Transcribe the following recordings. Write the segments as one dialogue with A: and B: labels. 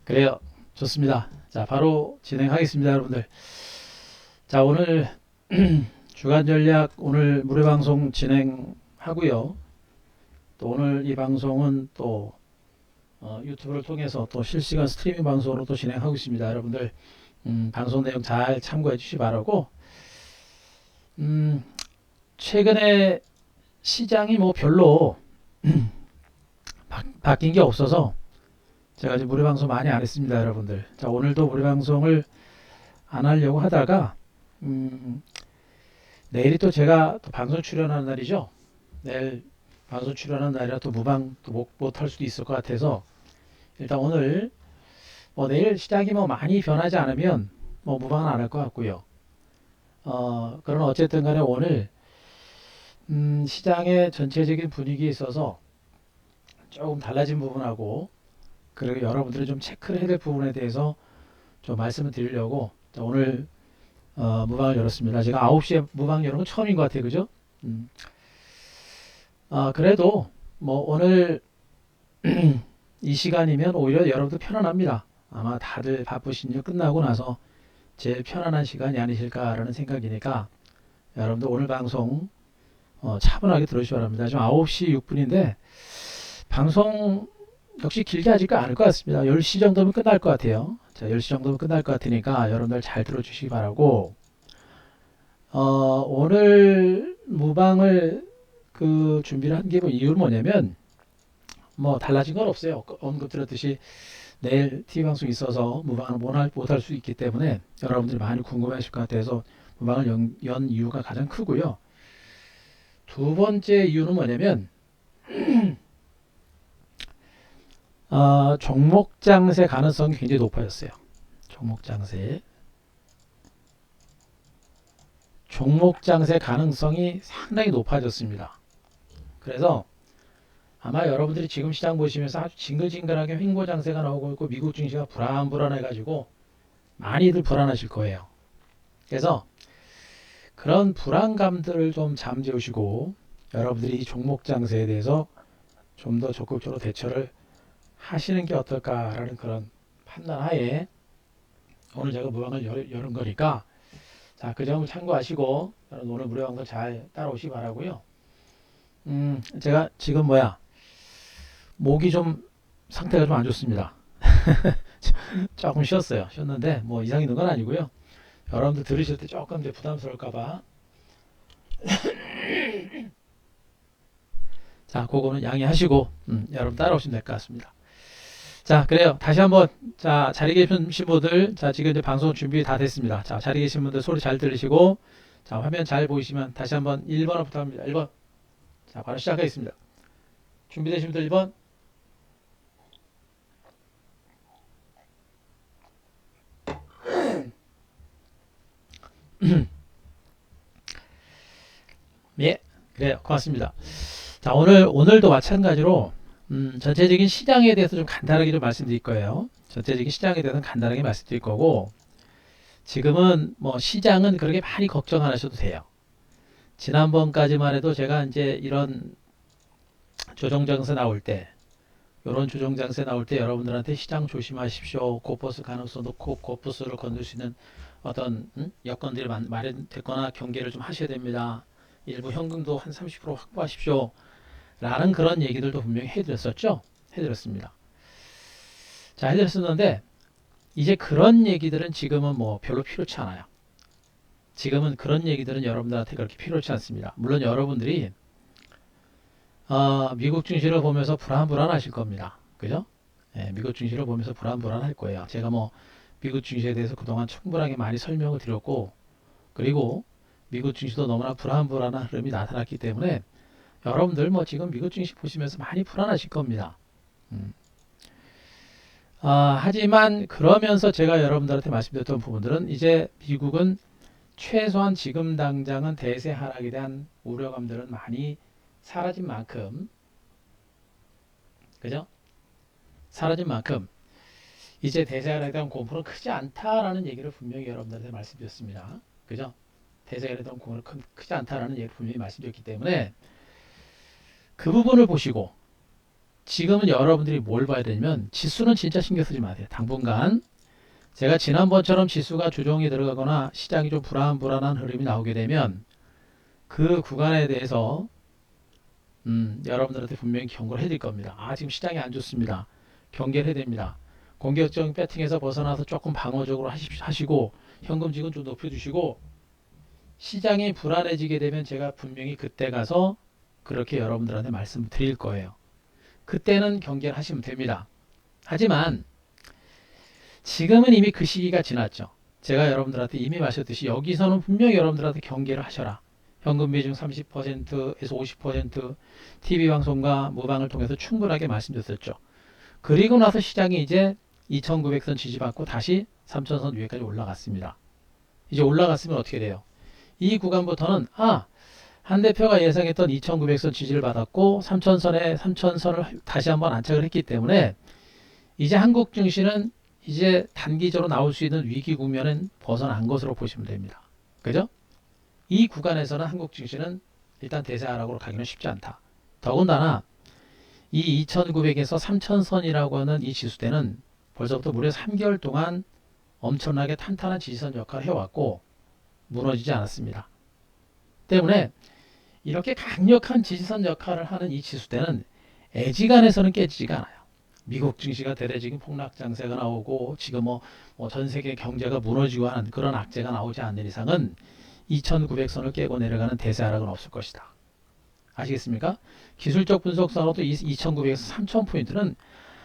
A: 그래요. 좋습니다. 자, 바로 진행하겠습니다, 여러분들. 자, 오늘 주간 전략 오늘 무료 방송 진행하고요. 또 오늘 이 방송은 또 유튜브를 통해서 또 실시간 스트리밍 방송으로 또 진행하고 있습니다. 여러분들 방송 내용 잘 참고해 주시기 바라고. 음, 최근에 시장이 뭐 별로 바뀐 게 없어서 제가 이제 무료 방송 많이 안 했습니다, 여러분들. 자, 오늘도 무료 방송을 안 하려고 하다가 음, 내일이 또 제가 또 방송 출연하는 날이죠. 내일 방송 출연하는 날이라 또 무방 또 못 할 수도 있을 것 같아서 일단 오늘 뭐 내일 시장이 뭐 많이 변하지 않으면 뭐 무방은 안 할 것 같고요. 그러나 어쨌든 간에 오늘 시장의 전체적인 분위기에 있어서 조금 달라진 부분하고 그리고 여러분들이 좀 체크를 해야 될 부분에 대해서 좀 말씀을 드리려고 자, 오늘 무방을 열었습니다. 제가 9시에 무방 열은 건 처음인 것 같아요. 그죠? 음, 그래도 뭐 오늘 이 시간이면 오히려 여러분도 편안합니다. 아마 다들 바쁘신 일 끝나고 나서 제일 편안한 시간이 아니실까라는 생각이니까 여러분들 오늘 방송 차분하게 들으시기 바랍니다. 지금 9시 6분인데 방송 역시 길게 하지 않을 것 같습니다. 10시 정도면 끝날 것 같아요. 자, 10시 정도면 끝날 것 같으니까 여러분들 잘 들어주시기 바라고 오늘 무방을 그 준비를 한 게 뭐 이유는 뭐냐면 뭐 달라진 건 없어요. 언급드렸듯이 내일 TV 방송 있어서 무방을 못할 수 있기 때문에 여러분들이 많이 궁금해하실 것 같아서 무방을 연 이유가 가장 크고요. 두 번째 이유는 뭐냐면 종목 장세 가능성이 굉장히 높아졌어요. 종목 장세 가능성이 상당히 높아졌습니다. 그래서 아마 여러분들이 지금 시장 보시면서 아주 징글징글하게 횡보 장세가 나오고 있고 미국 증시가 불안해가지고 많이들 불안하실 거예요. 그래서 그런 불안감들을 좀 잠재우시고 여러분들이 이 종목 장세에 대해서 좀 더 적극적으로 대처를 하시는 게 어떨까라는 그런 판단 하에 오늘 제가 무방을 열은 거니까 자, 그 점을 참고하시고 여러분 오늘 무료방들 잘 따라오시기 바라고요. 제가 지금 목이 좀 상태가 좀 안 좋습니다. 조금 쉬었어요. 쉬었는데 뭐 이상 있는 건 아니고요. 여러분들 들으실 때 조금 이제 부담스러울까봐 자, 그거는 양해하시고 여러분 따라오시면 될 것 같습니다. 자, 그래요. 다시 한번 자, 자리 계신 분들 자, 지금 이제 방송 준비 다 됐습니다. 자, 자리 계신 분들 소리 잘 들으시고 자, 화면 잘 보이시면 다시 한번 1번부터 합니다. 1번. 자, 바로 시작하겠습니다. 준비되신 분들 1번. 예. 그래요. 고맙습니다. 자, 오늘도 마찬가지로 전체적인 시장에 대해서 좀 간단하게 좀 말씀드릴 거예요. 전체적인 시장에 대해서는 간단하게 말씀드릴 거고 지금은 뭐 시장은 그렇게 많이 걱정 안 하셔도 돼요. 지난번까지만 해도 제가 이제 이런 조정장세 나올 때 이런 조정장세 나올 때 여러분들한테 시장 조심하십시오. 고버스 가능성 높고 고버스를 건들 수 있는 어떤 여건들이 마련됐거나 경계를 좀 하셔야 됩니다. 일부 현금도 한 30% 확보하십시오. 라는 그런 얘기들도 분명히 해드렸었죠. 해드렸습니다. 자, 해드렸었는데 이제 그런 얘기들은 지금은 뭐 별로 필요치 않아요. 지금은 그런 얘기들은 여러분들한테 그렇게 필요치 않습니다. 물론 여러분들이 미국 증시를 보면서 불안하실 겁니다. 그죠? 예, 미국 증시를 보면서 불안할 거예요. 제가 뭐 미국 증시에 대해서 그동안 충분하게 많이 설명을 드렸고 그리고 미국 증시도 너무나 불안한 흐름이 나타났기 때문에 여러분들 뭐 지금 미국 증시 보시면서 많이 불안하실 겁니다. 음. 하지만 그러면서 제가 여러분들한테 말씀드렸던 부분들은 이제 미국은 최소한 지금 당장은 대세 하락에 대한 우려감들은 많이 사라진 만큼 그죠? 사라진 만큼 이제 대세 하락에 대한 공포는 크지 않다라는 얘기를 분명히 여러분들한테 말씀드렸습니다. 그죠? 대세 하락에 대한 공포는 크지 않다라는 얘기를 분명히 말씀드렸기 때문에 그 부분을 보시고 지금은 여러분들이 뭘 봐야 되냐면 지수는 진짜 신경 쓰지 마세요. 당분간 제가 지난번처럼 지수가 조정이 들어가거나 시장이 좀 불안한 흐름이 나오게 되면 그 구간에 대해서 여러분들한테 분명히 경고를 해드릴 겁니다. 지금 시장이 안 좋습니다. 경계를 해야 됩니다. 공격적인 배팅에서 벗어나서 조금 방어적으로 하시고 현금직은 좀 높여주시고 시장이 불안해지게 되면 제가 분명히 그때 가서 그렇게 여러분들한테 말씀드릴 거예요. 그때는 경계를 하시면 됩니다. 하지만 지금은 이미 그 시기가 지났죠. 제가 여러분들한테 이미 말씀드렸듯이 여기서는 분명히 여러분들한테 경계를 하셔라. 현금 비중 30%에서 50% TV방송과 모방을 통해서 충분하게 말씀드렸었죠. 그리고 나서 시장이 이제 2900선 지지받고 다시 3000선 위에까지 올라갔습니다. 이제 올라갔으면 어떻게 돼요? 이 구간부터는 한 대표가 예상했던 2900선 지지를 받았고 3000선을 다시 한번 안착을 했기 때문에 이제 한국 증시는 이제 단기적으로 나올 수 있는 위기 국면은 벗어난 것으로 보시면 됩니다. 그죠? 이 구간에서는 한국 증시는 일단 대세하락으로 가기는 쉽지 않다. 더군다나 이 2900에서 3000선이라고 하는 이 지수대는 벌써부터 무려 3개월 동안 엄청나게 탄탄한 지지선 역할을 해왔고 무너지지 않았습니다. 때문에 이렇게 강력한 지지선 역할을 하는 이 지수대는 애지간해서는 깨지지가 않아요. 미국 증시가 대대적인 폭락 장세가 나오고 지금 전 세계 경제가 무너지고 하는 그런 악재가 나오지 않는 이상은 2900선을 깨고 내려가는 대세 하락은 없을 것이다. 아시겠습니까? 기술적 분석상으로도 2900에서 3000포인트는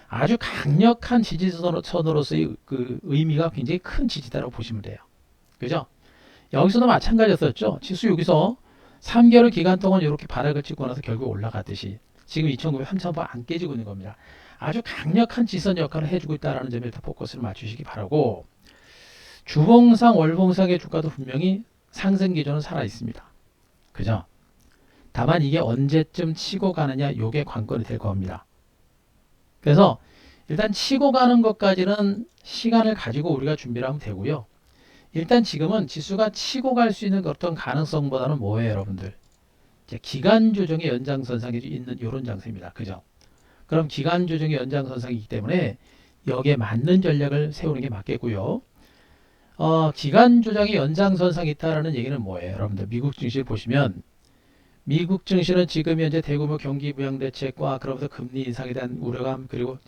A: 아주 강력한 지지선으로서의 그 의미가 굉장히 큰 지지다라고 보시면 돼요. 그죠? 여기서도 마찬가지였었죠. 지수 여기서 3개월 기간 동안 이렇게 바닥을 찍고 나서 결국 올라갔듯이 지금 2900, 3000번 안 깨지고 있는 겁니다. 아주 강력한 지선 역할을 해주고 있다는 점에 일단 포커스를 맞추시기 바라고 주봉상, 월봉상의 주가도 분명히 상승 기조는 살아 있습니다. 그죠? 다만 이게 언제쯤 치고 가느냐 요게 관건이 될 겁니다. 그래서 일단 치고 가는 것까지는 시간을 가지고 우리가 준비를 하면 되고요. 일단 지금은 지수가 치고 갈 수 있는 어떤 가능성보다는 뭐예요, 여러분들? 이제 기간 조정의 연장선상에 있는 이런 장세입니다. 그죠? 그럼 기간 조정의 연장선상이기 때문에 여기에 맞는 전략을 세우는 게 맞겠고요. 기간 조정의 연장선상이 있다라는 얘기는 뭐예요? 여러분들 미국 증시를 보시면 미국 증시는 지금 현재 대규모 경기 부양 대책과 그러면서 금리 인상에 대한 우려감 그리고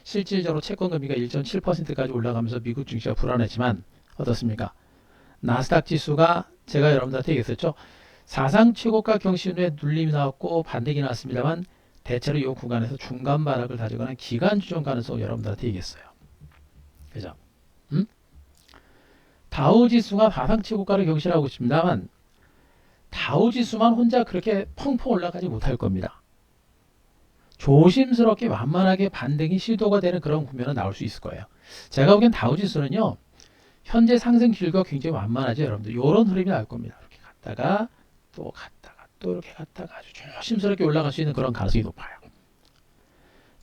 A: 실질적으로 채권 금리가 1.7%까지 올라가면서 미국 증시가 불안했지만 어떻습니까? 나스닥 지수가 제가 여러분들한테 얘기했었죠. 사상 최고가 경신 후에 눌림이 나왔고 반등이 나왔습니다만 대체로 이 구간에서 중간 바닥을 다지거나 기간 조정 가능성을 여러분들한테 얘기했어요. 그죠? 다우 지수가 사상 최고가를 경신하고 있습니다만 다우 지수만 혼자 그렇게 펑펑 올라가지 못할 겁니다. 조심스럽게 완만하게 반등이 시도가 되는 그런 국면은 나올 수 있을 거예요. 제가 보기엔 다우 지수는요. 현재 상승 길이가 굉장히 완만하죠. 여러분들 이런 흐름이 나올 겁니다. 이렇게 갔다가 또 이렇게 갔다가 아주 조심스럽게 올라갈 수 있는 그런 가능성이 높아요.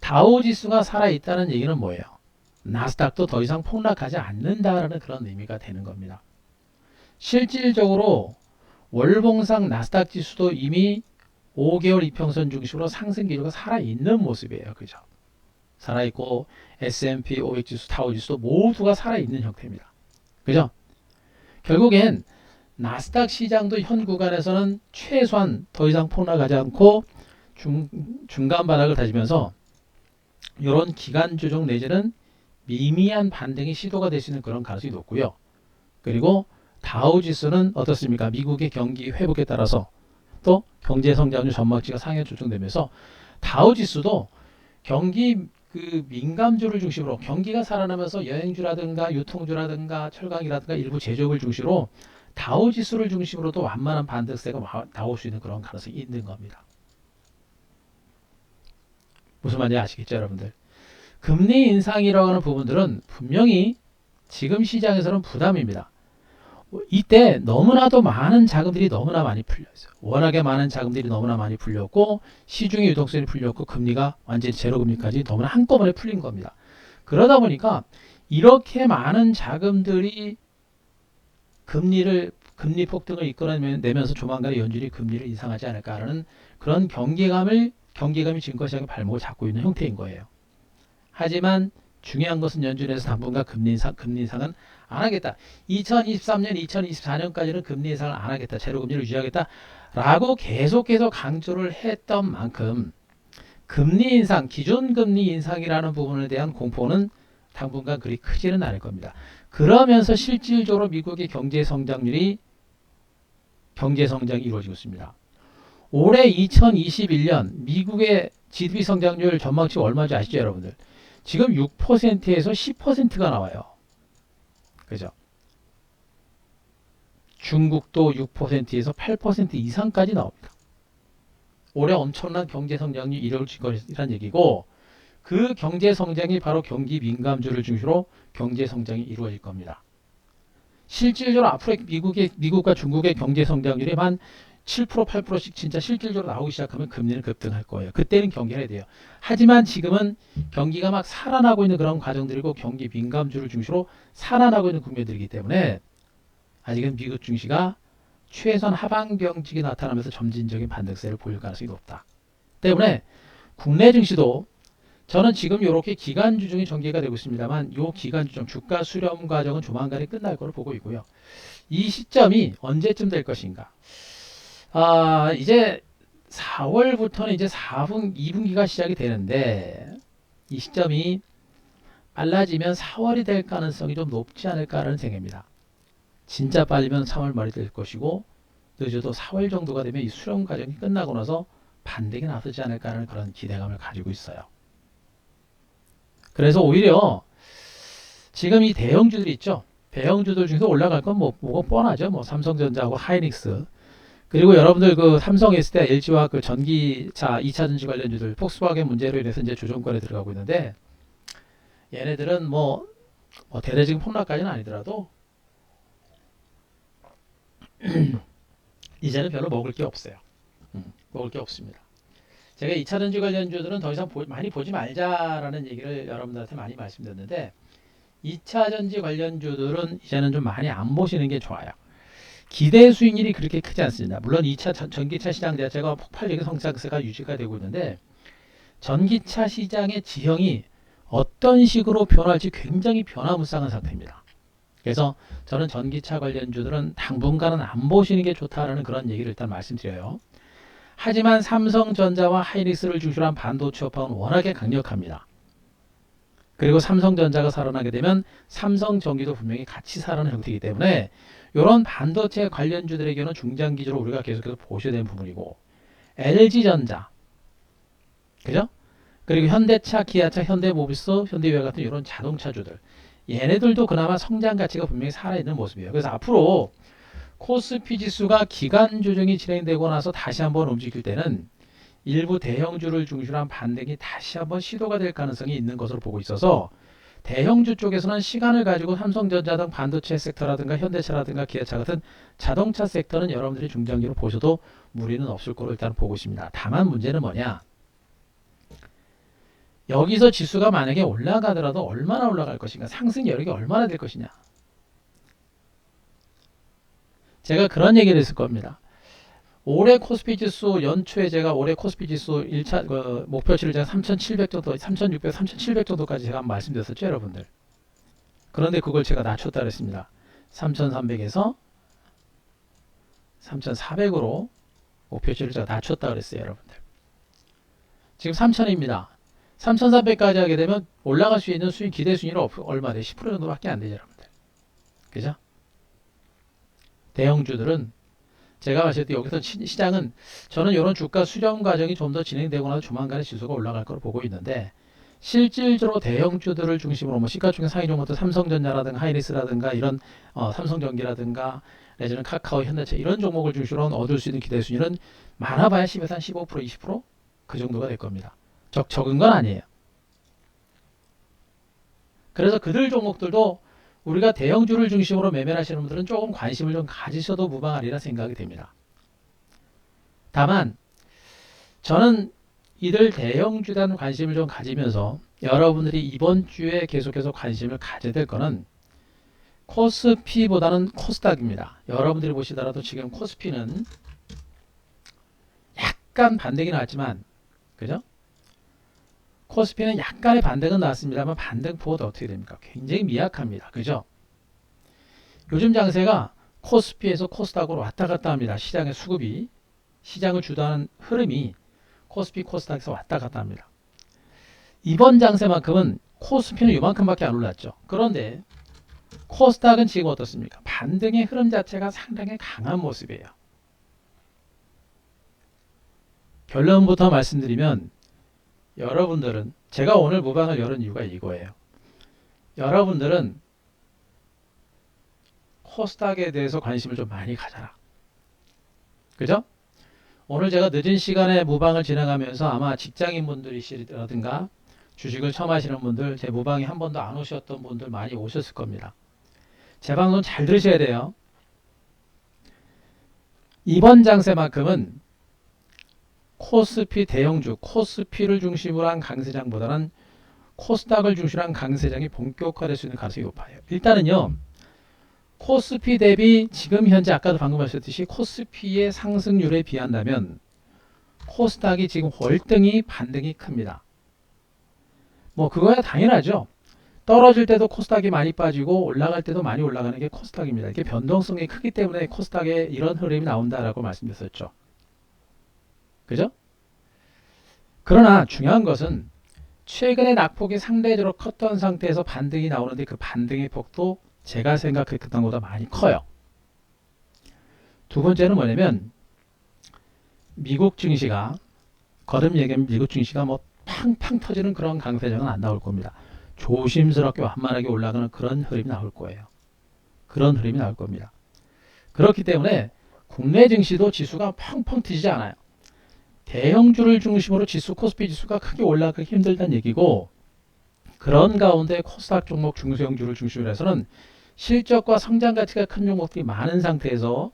A: 다우 지수가 살아있다는 얘기는 뭐예요? 나스닥도 더 이상 폭락하지 않는다라는 그런 의미가 되는 겁니다. 실질적으로 월봉상 나스닥 지수도 이미 5개월 이평선 중심으로 상승 기조가 살아있는 모습이에요. 그죠? 살아있고 S&P 500 지수, 다우 지수도 모두가 살아있는 형태입니다. 그죠? 결국엔 나스닥 시장도 현 구간에서는 최소한 더 이상 폭락하지 않고 중간 바닥을 다지면서 이런 기간 조정 내지는 미미한 반등이 시도가 될 수 있는 그런 가능성이 높고요. 그리고 다우 지수는 어떻습니까? 미국의 경기 회복에 따라서 또 경제 성장률 전망치가 상향 조정되면서 다우 지수도 경기 그 민감주를 중심으로 경기가 살아나면서 여행주라든가 유통주라든가 철강이라든가 일부 제조업을 중심으로 다우 지수를 중심으로도 완만한 반등세가 나올 수 있는 그런 가능성이 있는 겁니다. 무슨 말인지 아시겠죠, 여러분들? 금리 인상이라고 하는 부분들은 분명히 지금 시장에서는 부담입니다. 이때 너무나도 많은 자금들이 너무나 많이 풀렸어요. 워낙에 많은 자금들이 너무나 많이 풀렸고 시중의 유동성이 풀렸고 금리가 완전히 제로금리까지 너무나 한꺼번에 풀린 겁니다. 그러다 보니까 이렇게 많은 자금들이 금리 폭등을 이끌어내면서 조만간에 연준이 금리를 인상하지 않을까라는 그런 경계감을 경기감이 증권시장의 발목을 잡고 있는 형태인 거예요. 하지만 중요한 것은 연준에서 당분간 금리 인상은 안 하겠다. 2023년, 2024년까지는 금리 인상을 안 하겠다. 제로금리를 유지하겠다. 라고 계속해서 강조를 했던 만큼 금리 인상, 기존금리 인상이라는 부분에 대한 공포는 당분간 그리 크지는 않을 겁니다. 그러면서 실질적으로 미국의 경제 성장이 이루어지고 있습니다. 올해 2021년 미국의 GDP 성장률 전망치 얼마인지 아시죠, 여러분들? 지금 6%에서 10%가 나와요. 그죠? 중국도 6%에서 8% 이상까지 나옵니다. 올해 엄청난 경제 성장이 이루어질 것이라는 얘기고, 그 경제 성장이 바로 경기 민감주를 중심으로 경제 성장이 이루어질 겁니다. 실질적으로 앞으로 미국과 중국의 경제 성장률이 한 7%, 8%씩 진짜 실질적으로 나오기 시작하면 금리는 급등할 거예요. 그때는 경계해야 돼요. 하지만 지금은 경기가 막 살아나고 있는 그런 과정들이고 경기 민감주를 중심으로 살아나고 있는 국면들이기 때문에 아직은 미국 증시가 최소한 하방 경직이 나타나면서 점진적인 반등세를 보일 가능성이 높다. 때문에 국내 증시도 저는 지금 이렇게 기간주 중에 전개가 되고 있습니다만 이 기간주 중 주가 수렴 과정은 조만간에 끝날 거로 보고 있고요. 이 시점이 언제쯤 될 것인가? 이제 4월부터는 이제 2분기가 시작이 되는데 이 시점이 빨라지면 4월이 될 가능성이 좀 높지 않을까라는 생각입니다. 진짜 빨리면 3월 말이 될 것이고 늦어도 4월 정도가 되면 이 수렴 과정이 끝나고 나서 반등이 나서지 않을까라는 그런 기대감을 가지고 있어요. 그래서 오히려 지금 이 대형주들 있죠. 대형주들 중에서 올라갈 건 뭐가 뻔하죠. 뭐 삼성전자하고 하이닉스. 그리고 여러분들 그 삼성 했을 때 LG와 그 전기차 2차 전지 관련주들 폭스바겐 문제로 인해서 이제 조정권에 들어가고 있는데 얘네들은 뭐 대대적인 폭락까지는 아니더라도 이제는 별로 먹을 게 없어요. 먹을 게 없습니다. 제가 2차 전지 관련주들은 더 이상 많이 보지 말자라는 얘기를 여러분들한테 많이 말씀드렸는데 2차 전지 관련주들은 이제는 좀 많이 안 보시는 게 좋아요. 기대 수익률이 그렇게 크지 않습니다. 물론 2차 전기차 시장 자체가 폭발적인 성장세가 유지가 되고 있는데 전기차 시장의 지형이 어떤 식으로 변할지 굉장히 변화무쌍한 상태입니다. 그래서 저는 전기차 관련주들은 당분간은 안 보시는 게 좋다라는 그런 얘기를 일단 말씀드려요. 하지만 삼성전자와 하이닉스를 중심으로 한 반도체 업황은 워낙에 강력합니다. 그리고 삼성전자가 살아나게 되면 삼성전기도 분명히 같이 살아나는 형태이기 때문에 이런 반도체 관련주들에게는 중장기적으로 우리가 계속해서 보셔야 되는 부분이고 LG전자, 그죠? 그리고 현대차, 기아차, 현대모비스, 현대유해 같은 이런 자동차주들 얘네들도 그나마 성장 가치가 분명히 살아있는 모습이에요. 그래서 앞으로 코스피 지수가 기간 조정이 진행되고 나서 다시 한번 움직일 때는 일부 대형주를 중심으로 한 반등이 다시 한번 시도가 될 가능성이 있는 것으로 보고 있어서 대형주 쪽에서는 시간을 가지고 삼성전자 등 반도체 섹터라든가 현대차라든가 기아차 같은 자동차 섹터는 여러분들이 중장기로 보셔도 무리는 없을 거로 일단 보고 있습니다. 다만 문제는 뭐냐? 여기서 지수가 만약에 올라가더라도 얼마나 올라갈 것인가? 상승 여력이 얼마나 될 것이냐? 제가 그런 얘기를 했을 겁니다. 올해 코스피 지수 연초에 제가 올해 코스피 지수 1차 목표치를 제가 3,700 정도, 3,600, 3,700 정도까지 제가 말씀드렸었죠, 여러분들. 그런데 그걸 제가 낮췄다 그랬습니다. 3,300에서 3,400으로 목표치를 제가 낮췄다 그랬어요, 여러분들. 지금 3,000입니다. 3,400까지 하게 되면 올라갈 수 있는 수익 기대 수익률은 얼마 돼? 10% 정도밖에 안 되죠, 여러분들. 그죠? 대형주들은 제가 봤을 때 여기서 시장은 저는 이런 주가 수렴 과정이 좀 더 진행되고 나서 조만간에 지수가 올라갈 거로 보고 있는데 실질적으로 대형주들을 중심으로 뭐 시가총액 상위 종목들 삼성전자라든가 하이닉스라든가 이런 삼성전기라든가 내지는 카카오, 현대차 이런 종목을 중심으로 얻을 수 있는 기대 수익률은 많아봐야 10에서 한 15%, 20% 그 정도가 될 겁니다. 적은 건 아니에요. 그래서 그들 종목들도 우리가 대형주를 중심으로 매매를 하시는 분들은 조금 관심을 좀 가지셔도 무방하리라 생각이 됩니다. 다만 저는 이들 대형주에 대한 관심을 좀 가지면서 여러분들이 이번 주에 계속해서 관심을 가져야 될 거는 코스피보다는 코스닥입니다. 여러분들이 보시더라도 지금 코스피는 약간 반등이 나왔지만 그죠? 코스피는 약간의 반등은 나왔습니다만 반등폭도 어떻게 됩니까? 굉장히 미약합니다. 그죠? 요즘 장세가 코스피에서 코스닥으로 왔다 갔다 합니다. 시장의 수급이, 시장을 주도하는 흐름이 코스피, 코스닥에서 왔다 갔다 합니다. 이번 장세만큼은 코스피는 이만큼밖에 안 올랐죠. 그런데 코스닥은 지금 어떻습니까? 반등의 흐름 자체가 상당히 강한 모습이에요. 결론부터 말씀드리면 여러분들은, 제가 오늘 무방을 열은 이유가 이거예요. 여러분들은 코스닥에 대해서 관심을 좀 많이 가져라. 그죠? 오늘 제가 늦은 시간에 무방을 진행하면서 아마 직장인분들이시라든가 주식을 처음 하시는 분들, 제 무방에 한 번도 안 오셨던 분들 많이 오셨을 겁니다. 제 방송 잘 들으셔야 돼요. 이번 장세만큼은 코스피 대형주, 코스피를 중심으로 한 강세장보다는 코스닥을 중심으로 한 강세장이 본격화될 수 있는 가능성이 높아요. 일단은요, 코스피 대비 지금 현재 아까도 방금 하셨듯이 코스피의 상승률에 비한다면 코스닥이 지금 월등히 반등이 큽니다. 뭐 그거야 당연하죠. 떨어질 때도 코스닥이 많이 빠지고 올라갈 때도 많이 올라가는 게 코스닥입니다. 이게 변동성이 크기 때문에 코스닥에 이런 흐름이 나온다라고 말씀드렸었죠. 그죠? 그러나 중요한 것은 최근에 낙폭이 상대적으로 컸던 상태에서 반등이 나오는데 그 반등의 폭도 제가 생각했던 것보다 많이 커요. 두 번째는 뭐냐면 미국 증시가, 거듭 얘기하면 미국 증시가 뭐 팡팡 터지는 그런 강세장은 안 나올 겁니다. 조심스럽게 완만하게 올라가는 그런 흐름이 나올 거예요. 그런 흐름이 나올 겁니다. 그렇기 때문에 국내 증시도 지수가 펑펑 튀지 않아요. 대형주를 중심으로 지수, 코스피 지수가 크게 올라가기 힘들다는 얘기고, 그런 가운데 코스닥 종목 중소형주를 중심으로 해서는 실적과 성장 가치가 큰 종목들이 많은 상태에서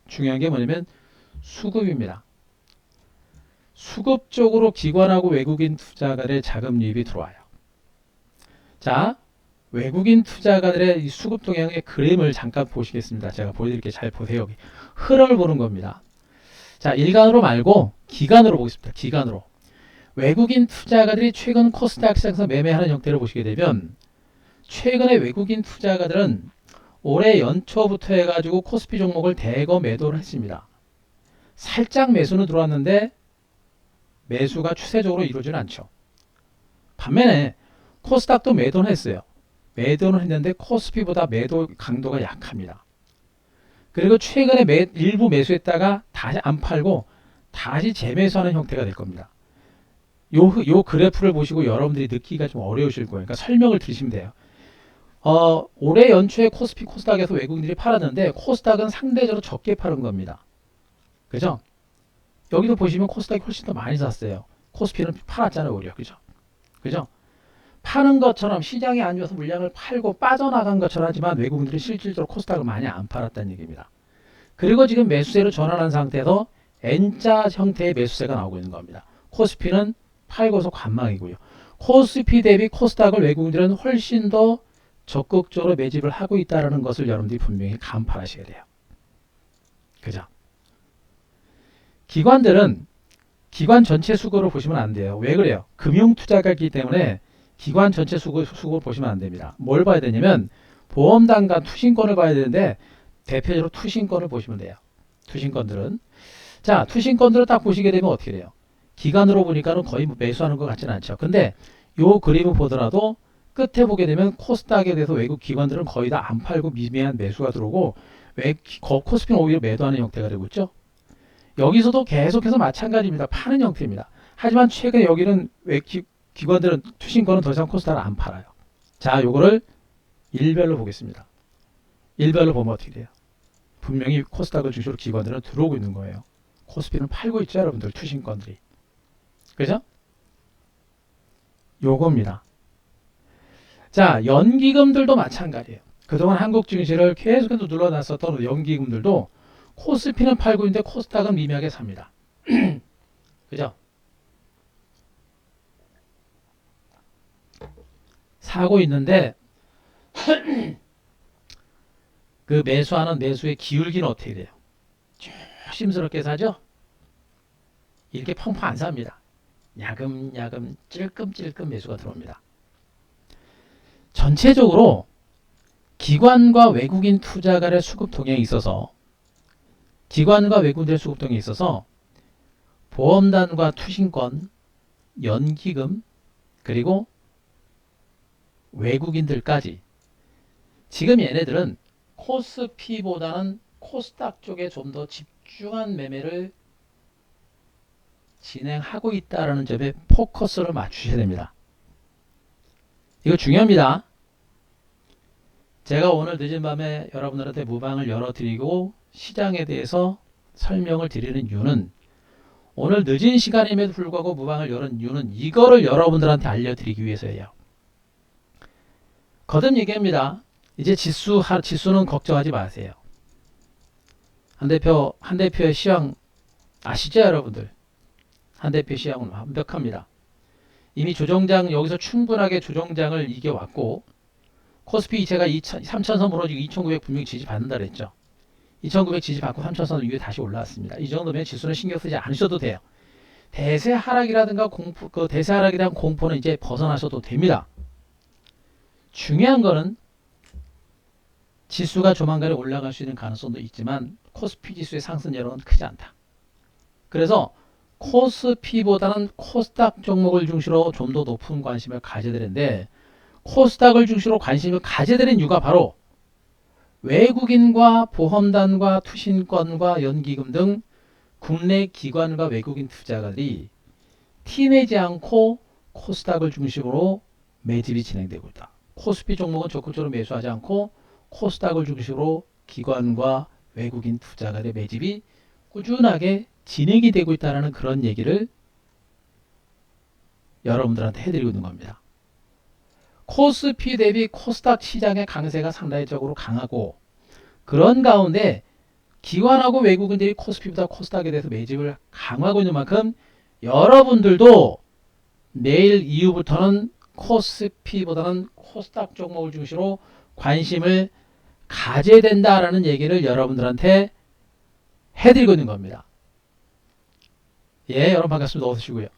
A: 중요한 게 뭐냐면 수급입니다. 수급 쪽으로 기관하고 외국인 투자가들의 자금 유입이 들어와요. 자, 외국인 투자가들의 이 수급 동향의 그림을 잠깐 보시겠습니다. 제가 보여드릴게요. 잘 보세요. 여기 흐름을 보는 겁니다. 자, 일간으로 말고 기간으로 보겠습니다. 기간으로. 외국인 투자가들이 최근 코스닥 시장에서 매매하는 형태를 보시게 되면 최근에 외국인 투자가들은 올해 연초부터 해가지고 코스피 종목을 대거 매도를 했습니다. 살짝 매수는 들어왔는데 매수가 추세적으로 이루어지는 않죠. 반면에 코스닥도 매도는 했어요. 매도는 했는데 코스피보다 매도 강도가 약합니다. 그리고 최근에 일부 매수했다가 다시 안 팔고 다시 재매수하는 형태가 될 겁니다. 요 그래프를 보시고 여러분들이 느끼기가 좀 어려우실 거예요. 그러니까 설명을 드리시면 돼요. 올해 연초에 코스피, 코스닥에서 외국인들이 팔았는데 코스닥은 상대적으로 적게 파는 겁니다. 그죠? 여기도 보시면 코스닥이 훨씬 더 많이 샀어요. 코스피는 팔았잖아요, 오히려. 그죠? 그죠? 파는 것처럼 시장이 안 좋아서 물량을 팔고 빠져나간 것처럼 하지만 외국인들이 실질적으로 코스닥을 많이 안 팔았다는 얘기입니다. 그리고 지금 매수세로 전환한 상태에서 N자 형태의 매수세가 나오고 있는 겁니다. 코스피는 팔고서 관망이고요. 코스피 대비 코스닥을 외국인들은 훨씬 더 적극적으로 매집을 하고 있다는 것을 여러분들이 분명히 간파하셔야 돼요. 그죠? 기관들은 기관 전체 수급으로 보시면 안 돼요. 왜 그래요? 금융투자가이기 때문에 기관 전체 수급을 보시면 안 됩니다. 뭘 봐야 되냐면 보험당과 투신권을 봐야 되는데 대표적으로 투신권을 보시면 돼요. 투신권들은. 자, 투신권들을 딱 보시게 되면 어떻게 돼요? 기관으로 보니까는 거의 매수하는 것 같지는 않죠. 근데 요 그림을 보더라도 끝에 보게 되면 코스닥에 대해서 외국 기관들은 거의 다 안 팔고 미미한 매수가 들어오고 코스피는 오히려 매도하는 형태가 되고 있죠. 여기서도 계속해서 마찬가지입니다. 파는 형태입니다. 하지만 최근에 여기는 기관들은 투신권은 더 이상 코스닥을 안 팔아요. 자, 요거를 일별로 보겠습니다. 일별로 보면 어떻게 돼요? 분명히 코스닥을 중심으로 기관들은 들어오고 있는 거예요. 코스피는 팔고 있죠, 여러분들. 투신권들이. 그죠? 요겁니다. 자, 연기금들도 마찬가지예요. 그동안 한국 증시를 계속해서 눌러놨었던 연기금들도 코스피는 팔고 있는데 코스닥은 미미하게 삽니다. 그죠? 사고 있는데 그 매수하는 매수의 기울기는 어떻게 돼요? 조심스럽게 사죠? 이렇게 펑펑 안 삽니다. 야금야금 찔끔찔끔 매수가 들어옵니다. 전체적으로 기관과 외국인 투자가의 수급 동향이 있어서 기관과 외국인의 수급 동향이 있어서 보험단과 투신권, 연기금 그리고 외국인들까지 지금 얘네들은 코스피보다는 코스닥 쪽에 좀 더 집중한 매매를 진행하고 있다는 점에 포커스를 맞추셔야 됩니다. 이거 중요합니다. 제가 오늘 늦은 밤에 여러분들한테 무방을 열어드리고 시장에 대해서 설명을 드리는 이유는 오늘 늦은 시간임에도 불구하고 무방을 열은 이유는 이거를 여러분들한테 알려드리기 위해서예요. 거듭 얘기합니다. 이제 지수는 걱정하지 마세요. 한 대표의 시황 아시죠, 여러분들? 한 대표 시황은 완벽합니다. 이미 조정장 여기서 충분하게 조정장을 이겨왔고 코스피 이체가 3,000선 무너지고 2,900 분명히 지지받는다 그랬죠. 2,900 지지받고 3,000선 위에 다시 올라왔습니다. 이 정도면 지수는 신경 쓰지 않으셔도 돼요. 대세 하락이라든가 대세 하락에 대한 공포는 이제 벗어나셔도 됩니다. 중요한 거는 지수가 조만간에 올라갈 수 있는 가능성도 있지만 코스피 지수의 상승 여력은 크지 않다. 그래서 코스피보다는 코스닥 종목을 중심으로 좀 더 높은 관심을 가져야 되는데 코스닥을 중심으로 관심을 가져야 되는 이유가 바로 외국인과 보험단과 투신권과 연기금 등 국내 기관과 외국인 투자가들이 티내지 않고 코스닥을 중심으로 매집이 진행되고 있다. 코스피 종목은 적극적으로 매수하지 않고 코스닥을 중심으로 기관과 외국인 투자가들의 매집이 꾸준하게 진행이 되고 있다는 그런 얘기를 여러분들한테 해드리고 있는 겁니다. 코스피 대비 코스닥 시장의 강세가 상대적으로 강하고 그런 가운데 기관하고 외국인들이 코스피보다 코스닥에 대해서 매집을 강화하고 있는 만큼 여러분들도 내일 이후부터는 코스피보다는 코스닥 종목을 중심으로 관심을 가져야 된다라는 얘기를 여러분들한테 해드리고 있는 겁니다. 예, 여러분 반갑습니다. 어서 오시고요.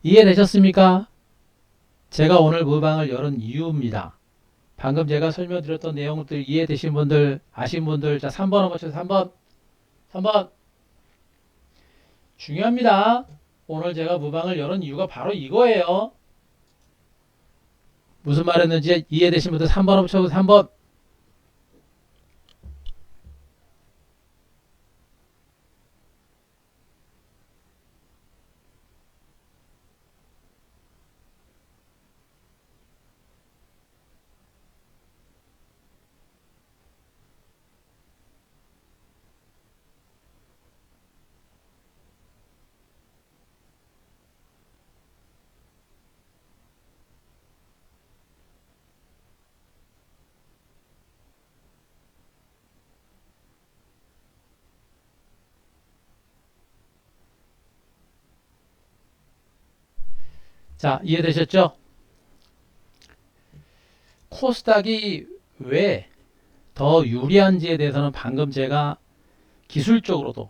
A: 이해되셨습니까? 제가 오늘 무방을 열은 이유입니다. 방금 제가 설명드렸던 내용들 이해되신 분들, 아신 분들, 자 3번 한번 쳐주세요. 3번 중요합니다. 오늘 제가 무방을 열은 이유가 바로 이거예요. 무슨 말했는지 이해되신 분들 3번 한번 쳐주세요. 3번. 자, 이해되셨죠? 코스닥이 왜 더 유리한지에 대해서는 방금 제가 기술적으로도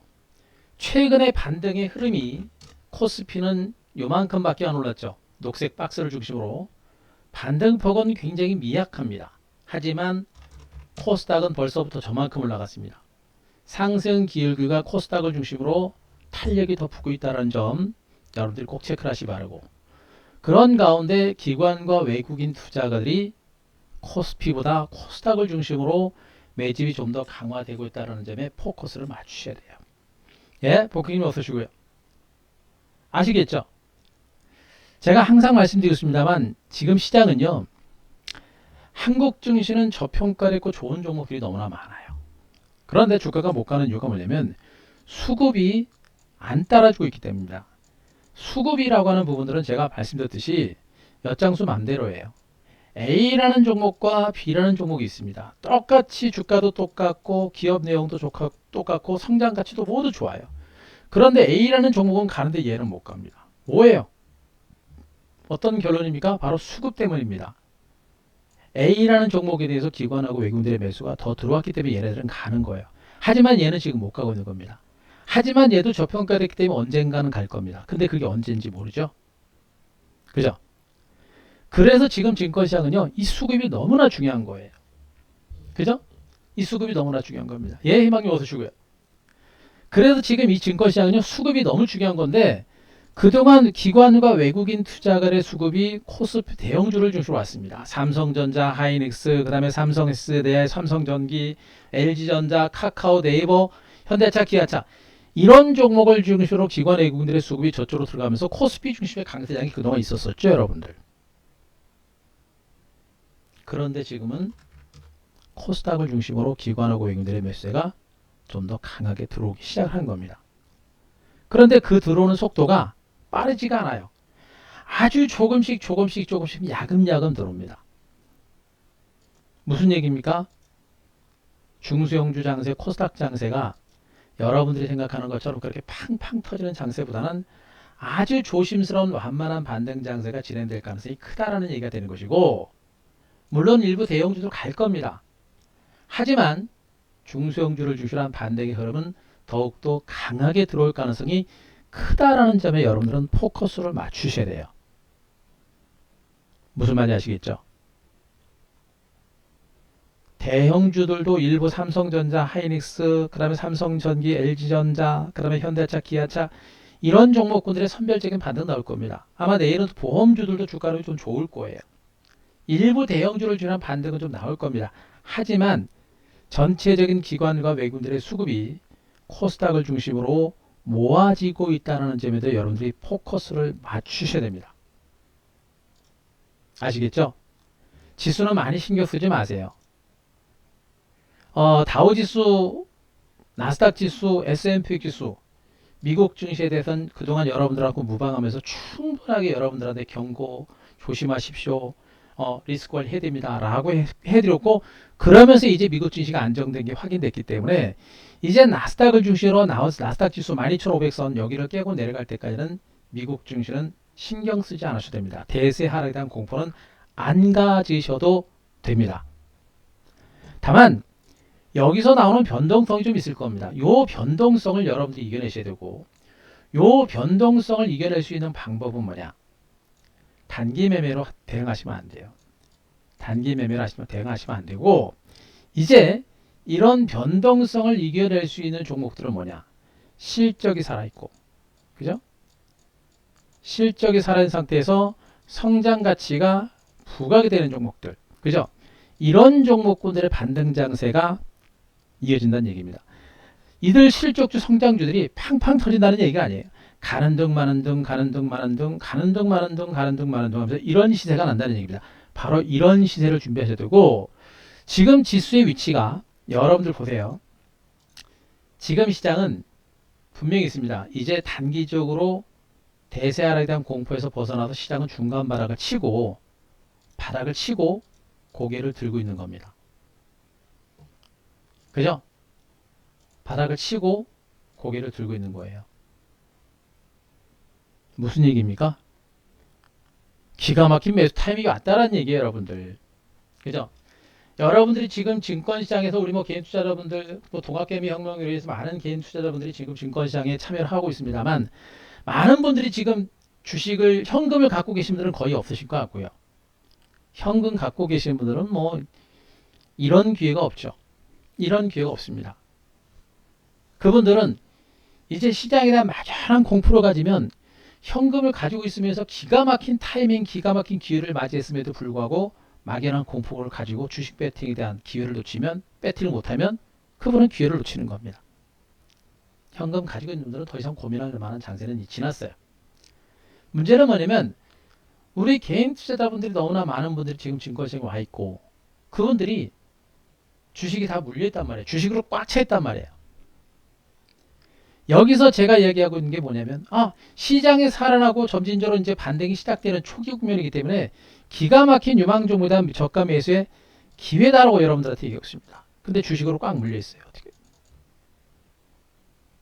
A: 최근의 반등의 흐름이 코스피는 요만큼밖에 안 올랐죠. 녹색 박스를 중심으로 반등폭은 굉장히 미약합니다. 하지만 코스닥은 벌써부터 저만큼 올라갔습니다. 상승 기울기가 코스닥을 중심으로 탄력이 더 붙고 있다는 점 여러분들이 꼭 체크를 하시기 바라고, 그런 가운데 기관과 외국인 투자가들이 코스피보다 코스닥을 중심으로 매집이 좀 더 강화되고 있다는 점에 포커스를 맞추셔야 돼요. 예, 복귀님 어서 오시고요. 아시겠죠? 제가 항상 말씀드리고 있습니다만 지금 시장은요, 한국 증시는 저평가됐고 좋은 종목들이 너무나 많아요. 그런데 주가가 못 가는 이유가 뭐냐면 수급이 안 따라주고 있기 때문입니다. 수급이라고 하는 부분들은 제가 말씀드렸듯이 엿장수 맘대로예요. A라는 종목과 B라는 종목이 있습니다. 똑같이 주가도 똑같고 기업 내용도 똑같고 성장 가치도 모두 좋아요. 그런데 A라는 종목은 가는데 얘는 못 갑니다. 뭐예요? 어떤 결론입니까? 바로 수급 때문입니다. A라는 종목에 대해서 기관하고 외국인들의 매수가 더 들어왔기 때문에 얘네들은 가는 거예요. 하지만 얘는 지금 못 가고 있는 겁니다. 하지만 얘도 저평가됐기 때문에 언젠가는 갈 겁니다. 근데 그게 언제인지 모르죠. 그죠? 그래서 지금 증권시장은요, 이 수급이 너무나 중요한 거예요. 그죠? 이 수급이 너무나 중요한 겁니다. 예, 희망님 어서 오시고요. 그래서 지금 이 증권시장은요, 수급이 너무 중요한 건데, 그동안 기관과 외국인 투자가의 수급이 코스피 대형주를 중심으로 왔습니다. 삼성전자, 하이닉스, 그 다음에 삼성 S대의 삼성전기, LG전자, 카카오, 네이버, 현대차, 기아차 이런 종목을 중심으로 기관 외국인들의 수급이 저쪽으로 들어가면서 코스피 중심의 강세장이 그동안 있었었죠, 여러분들. 그런데 지금은 코스닥을 중심으로 기관하고 외국인들의 매수세가 좀 더 강하게 들어오기 시작한 겁니다. 그런데 그 들어오는 속도가 빠르지가 않아요. 아주 조금씩 야금야금 들어옵니다. 무슨 얘기입니까? 중소형주 장세, 코스닥 장세가 여러분들이 생각하는 것처럼 그렇게 팡팡 터지는 장세보다는 아주 조심스러운 완만한 반등 장세가 진행될 가능성이 크다라는 얘기가 되는 것이고, 물론 일부 대형주도 갈 겁니다. 하지만 중소형주를 중심으로 한 반등의 흐름은 더욱더 강하게 들어올 가능성이 크다라는 점에 여러분들은 포커스를 맞추셔야 돼요. 무슨 말인지 아시겠죠? 대형주들도 일부 삼성전자, 하이닉스, 그 다음에 삼성전기, LG전자, 그 다음에 현대차, 기아차 이런 종목군들의 선별적인 반등 나올 겁니다. 아마 내일은 보험주들도 주가는 좀 좋을 거예요. 일부 대형주를 중심한 반등은 좀 나올 겁니다. 하지만 전체적인 기관과 외국인들의 수급이 코스닥을 중심으로 모아지고 있다는 점에도 여러분들이 포커스를 맞추셔야 됩니다. 아시겠죠? 지수는 많이 신경 쓰지 마세요. 다우지수, 나스닥 지수, S&P 지수, 미국 증시에 대해서는 그동안 여러분들하고 무방하면서 충분하게 여러분들한테 경고 조심하십시오. 리스크 관리 해야 됩니다. 라고 해드렸고, 그러면서 이제 미국 증시가 안정된 게 확인됐기 때문에 이제 나스닥을 중심으로 나스닥 지수 12,500선 여기를 깨고 내려갈 때까지는 미국 증시는 신경 쓰지 않으셔도 됩니다. 대세 하락에 대한 공포는 안 가지셔도 됩니다. 다만 여기서 나오는 변동성이 좀 있을 겁니다. 요 변동성을 여러분들이 이겨내셔야 되고, 요 변동성을 이겨낼 수 있는 방법은 뭐냐? 단기 매매로 대응하시면 안 돼요. 단기 매매로 대응하시면 안 되고, 이제 이런 변동성을 이겨낼 수 있는 종목들은 뭐냐? 실적이 살아있고, 그죠? 실적이 살아있는 상태에서 성장 가치가 부각이 되는 종목들, 그죠? 이런 종목군들의 반등 장세가 이어진다는 얘기입니다. 이들 실적주 성장주들이 팡팡 터진다는 얘기가 아니에요. 가는 등 마는 등 가는 등 마는 등 가는 등 마는 등 가는 등 마는 등 하면서 이런 시세가 난다는 얘기입니다. 바로 이런 시세를 준비하셔야 되고, 지금 지수의 위치가 여러분들 보세요. 지금 시장은 분명히 있습니다. 이제 단기적으로 대세 하락에 대한 공포에서 벗어나서 시장은 중간 바닥을 치고 고개를 들고 있는 겁니다. 그죠? 바닥을 치고 고개를 들고 있는 거예요. 무슨 얘기입니까? 기가 막힌 매수 타이밍이 왔다라는 얘기예요, 여러분들. 그죠? 여러분들이 지금 증권시장에서 우리 뭐 개인 투자자분들, 뭐 동학개미 혁명을 위해서 많은 개인 투자자분들이 지금 증권시장에 참여를 하고 있습니다만, 많은 분들이 지금 주식을, 현금을 갖고 계신 분들은 거의 없으실 것 같고요. 현금 갖고 계신 분들은 뭐 이런 기회가 없죠. 이런 기회가 없습니다. 그분들은 이제 시장에 대한 막연한 공포를 가지면 현금을 가지고 있으면서 기가 막힌 타이밍, 기가 막힌 기회를 맞이했음에도 불구하고 막연한 공포를 가지고 주식 배팅에 대한 기회를 놓치면, 배팅을 못하면 그분은 기회를 놓치는 겁니다. 현금 가지고 있는 분들은 더 이상 고민할 만한 장세는 지났어요. 문제는 뭐냐면 우리 개인 투자자분들이 너무나 많은 분들이 지금 증권시장에 와 있고, 그분들이 주식이 다 물려있단 말이에요. 주식으로 꽉 차 있단 말이에요. 여기서 제가 이야기하고 있는 게 뭐냐면, 시장이 살아나고 점진적으로 이제 반등이 시작되는 초기 국면이기 때문에 기가 막힌 유망종에 대한 저가 매수의 기회다라고 여러분들한테 얘기하고 있습니다. 근데 주식으로 꽉 물려 있어요.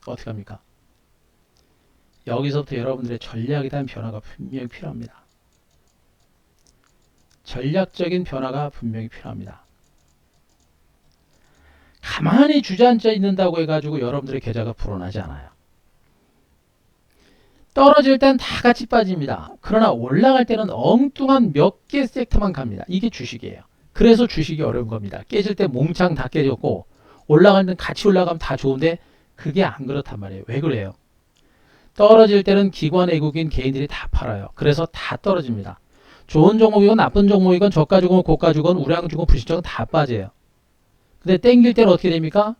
A: 어떻게 합니까? 여기서부터 여러분들의 전략에 대한 변화가 분명히 필요합니다. 전략적인 변화가 분명히 필요합니다. 가만히 주저앉아 있는다고 해가지고 여러분들의 계좌가 불어나지 않아요. 떨어질 땐 다 같이 빠집니다. 그러나 올라갈 때는 엉뚱한 몇 개 섹터만 갑니다. 이게 주식이에요. 그래서 주식이 어려운 겁니다. 깨질 때 몽창 다 깨졌고 올라갈 땐 같이 올라가면 다 좋은데 그게 안 그렇단 말이에요. 왜 그래요? 떨어질 때는 기관 외국인 개인들이 다 팔아요. 그래서 다 떨어집니다. 좋은 종목이건 나쁜 종목이건 저가 주건 고가 주건 우량 주건 부실 주건 다 빠져요. 근데 땡길 때는 어떻게 됩니까?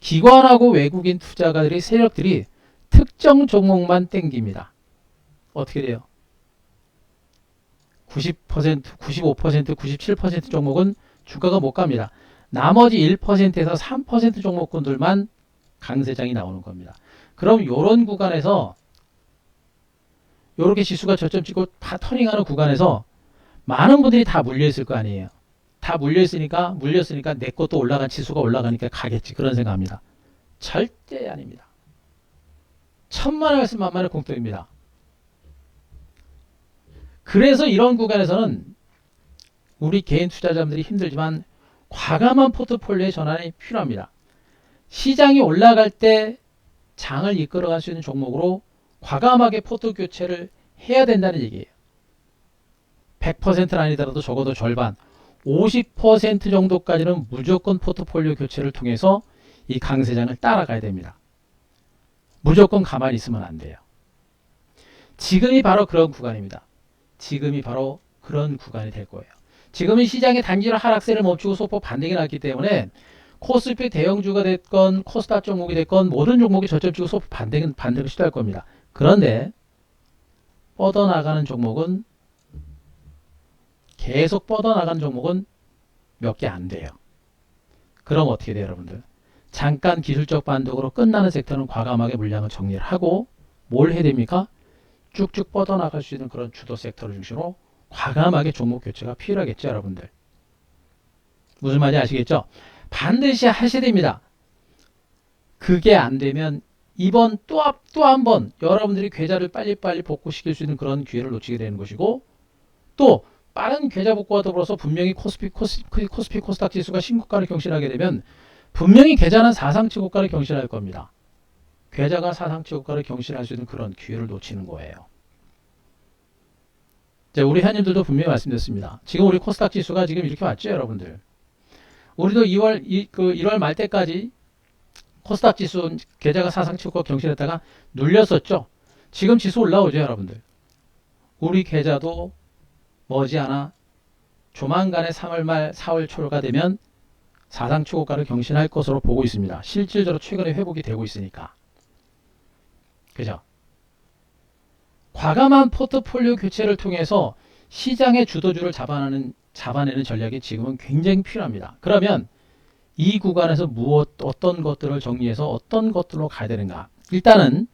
A: 기관하고 외국인 투자가들이 세력들이 특정 종목만 땡깁니다. 어떻게 돼요? 90%, 95%, 97% 종목은 주가가 못 갑니다. 나머지 1%에서 3% 종목군들만 강세장이 나오는 겁니다. 그럼 이런 구간에서 이렇게 지수가 저점 찍고 터닝하는 구간에서 많은 분들이 다 물려있을 거 아니에요. 다 물렸으니까 내 것도 올라간 지수가 올라가니까 가겠지. 그런 생각합니다. 절대 아닙니다. 천만의 말씀 만만의 공통입니다. 그래서 이런 구간에서는 우리 개인 투자자분들이 힘들지만 과감한 포트폴리오의 전환이 필요합니다. 시장이 올라갈 때 장을 이끌어갈 수 있는 종목으로 과감하게 포트 교체를 해야 된다는 얘기예요. 100%는 아니더라도 적어도 절반, 50% 정도까지는 무조건 포트폴리오 교체를 통해서 이 강세장을 따라가야 됩니다. 무조건 가만히 있으면 안 돼요. 지금이 바로 그런 구간입니다. 지금이 바로 그런 구간이 될 거예요. 지금은 시장의 단기로 하락세를 멈추고 소폭 반등이 났기 때문에 코스피 대형주가 됐건 코스닥 종목이 됐건 모든 종목이 저점 치고 소폭 반등을 시도할 겁니다. 그런데 뻗어나가는 종목은 계속 뻗어나가는 종목은 몇 개 안 돼요. 그럼 어떻게 돼요, 여러분들? 잠깐 기술적 반등으로 끝나는 섹터는 과감하게 물량을 정리를 하고 뭘 해야 됩니까? 쭉쭉 뻗어나갈 수 있는 그런 주도 섹터를 중심으로 과감하게 종목 교체가 필요하겠죠, 여러분들. 무슨 말인지 아시겠죠? 반드시 하셔야 됩니다. 그게 안 되면 이번 또 한 번 여러분들이 계좌를 빨리빨리 복구시킬 수 있는 그런 기회를 놓치게 되는 것이고 또 빠른 계좌 복구와 더불어서 분명히 코스피 코스닥 지수가 신고가를 경신하게 되면 분명히 계좌는 사상치 고가를 경신할 겁니다. 계좌가 사상치 고가를 경신할 수 있는 그런 기회를 놓치는 거예요. 이제 우리 회원님들도 분명히 말씀드렸습니다. 지금 우리 코스닥 지수가 지금 이렇게 왔죠, 여러분들. 우리도 1월 말 때까지 코스닥 지수 계좌가 사상치 고가 경신했다가 눌렸었죠. 지금 지수 올라오죠, 여러분들. 우리 계좌도 머지않아 조만간에 3월 말 4월 초가 되면 사상 초고가를 경신할 것으로 보고 있습니다. 실질적으로 최근에 회복이 되고 있으니까. 그죠? 과감한 포트폴리오 교체를 통해서 시장의 주도주를 잡아내는 전략이 지금은 굉장히 필요합니다. 그러면 이 구간에서 어떤 것들을 정리해서 어떤 것들로 가야 되는가? 일단은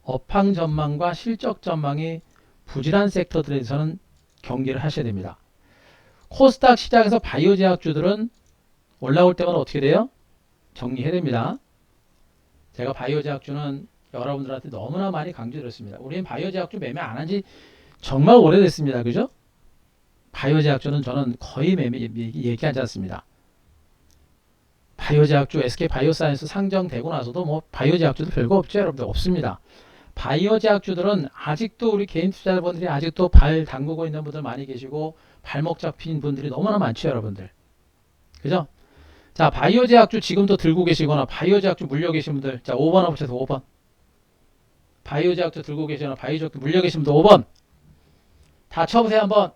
A: 업황 전망과 실적 전망이 부진한 섹터들에서는 경계를 하셔야 됩니다. 코스닥 시장에서 바이오 제약주들은 올라올 때마다 어떻게 돼요? 정리해야 됩니다. 제가 바이오 제약주는 여러분들한테 너무나 많이 강조드렸습니다. 우리는 바이오 제약주 매매 안 한 지 정말 오래됐습니다. 그죠? 바이오 제약주는 저는 거의 매매 얘기하지 않습니다. 바이오 제약주 SK 바이오사이언스 상장되고 나서도 뭐 바이오 제약주도 별거 없죠, 여러분들. 없습니다. 바이오 제약주들은 아직도 우리 개인 투자자분들이 아직도 발 담그고 있는 분들 많이 계시고 발목 잡힌 분들이 너무나 많죠, 여러분들. 그죠? 자, 바이오 제약주 지금도 들고 계시거나 바이오 제약주 물려 계신 분들, 자, 5번 한번 보세요. 5번. 바이오 제약주 들고 계시거나 바이오 제약주 물려 계신 분들 5번. 다 쳐보세요, 한번.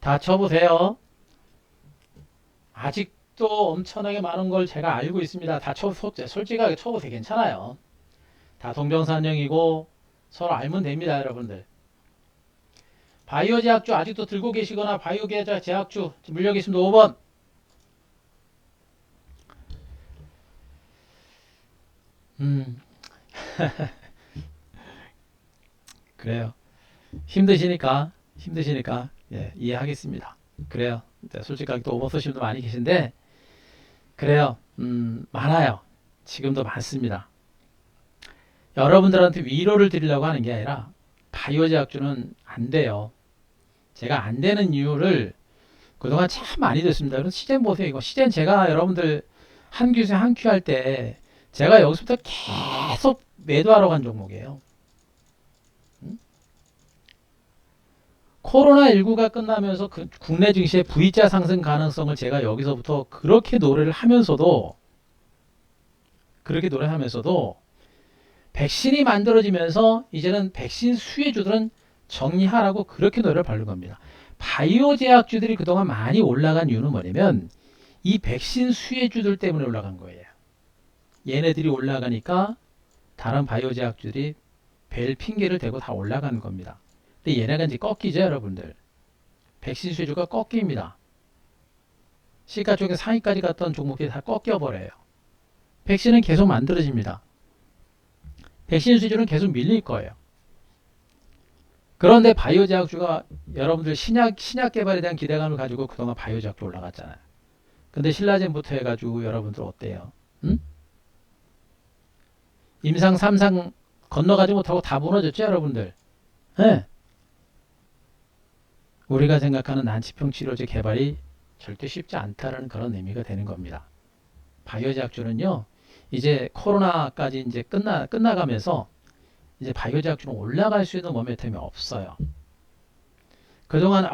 A: 다 쳐보세요. 아직도 엄청나게 많은 걸 제가 알고 있습니다. 다 솔직하게 쳐보세요. 괜찮아요. 다 동병산령이고 서로 알면 됩니다, 여러분들. 바이오 제약주 아직도 들고 계시거나 바이오 제약주 물려 계시면 5번. 그래요. 힘드시니까 예, 이해하겠습니다. 그래요. 솔직하게 또 5번 쓰시는 분도 많이 계신데 그래요. 많아요. 지금도 많습니다. 여러분들한테 위로를 드리려고 하는 게 아니라 바이오 제약주는 안 돼요. 제가 안 되는 이유를 그동안 참 많이 됐습니다. 그래서 시젠 보세요. 이거 시젠 제가 여러분들 한 규세 한 큐 할 때 제가 여기서부터 계속 매도하러 간 종목이에요. 코로나19가 끝나면서 그 국내 증시의 V자 상승 가능성을 제가 여기서부터 그렇게 노래를 하면서도 백신이 만들어지면서 이제는 백신 수혜주들은 정리하라고 그렇게 노래를 바른 겁니다. 바이오 제약주들이 그동안 많이 올라간 이유는 뭐냐면 이 백신 수혜주들 때문에 올라간 거예요. 얘네들이 올라가니까 다른 바이오 제약주들이 벨 핑계를 대고 다 올라가는 겁니다. 근데 얘네가 이제 꺾이죠, 여러분들. 백신 수혜주가 꺾입니다. 시가 쪽에 상위까지 갔던 종목들이 다 꺾여버려요. 백신은 계속 만들어집니다. 백신 수혜주는 계속 밀릴 거예요. 그런데 바이오 제약주가 여러분들 신약 개발에 대한 기대감을 가지고 그동안 바이오 제약주 올라갔잖아요. 근데 신라젠부터 해가지고 여러분들 어때요? 응? 임상 3상 건너가지 못하고 다 무너졌죠, 여러분들? 네. 우리가 생각하는 난치병 치료제 개발이 절대 쉽지 않다라는 그런 의미가 되는 겁니다. 바이오 제약주는요, 이제 코로나까지 이제 끝나가면서 이제 바이오 제약주는 올라갈 수 있는 모멘텀이 없어요. 그동안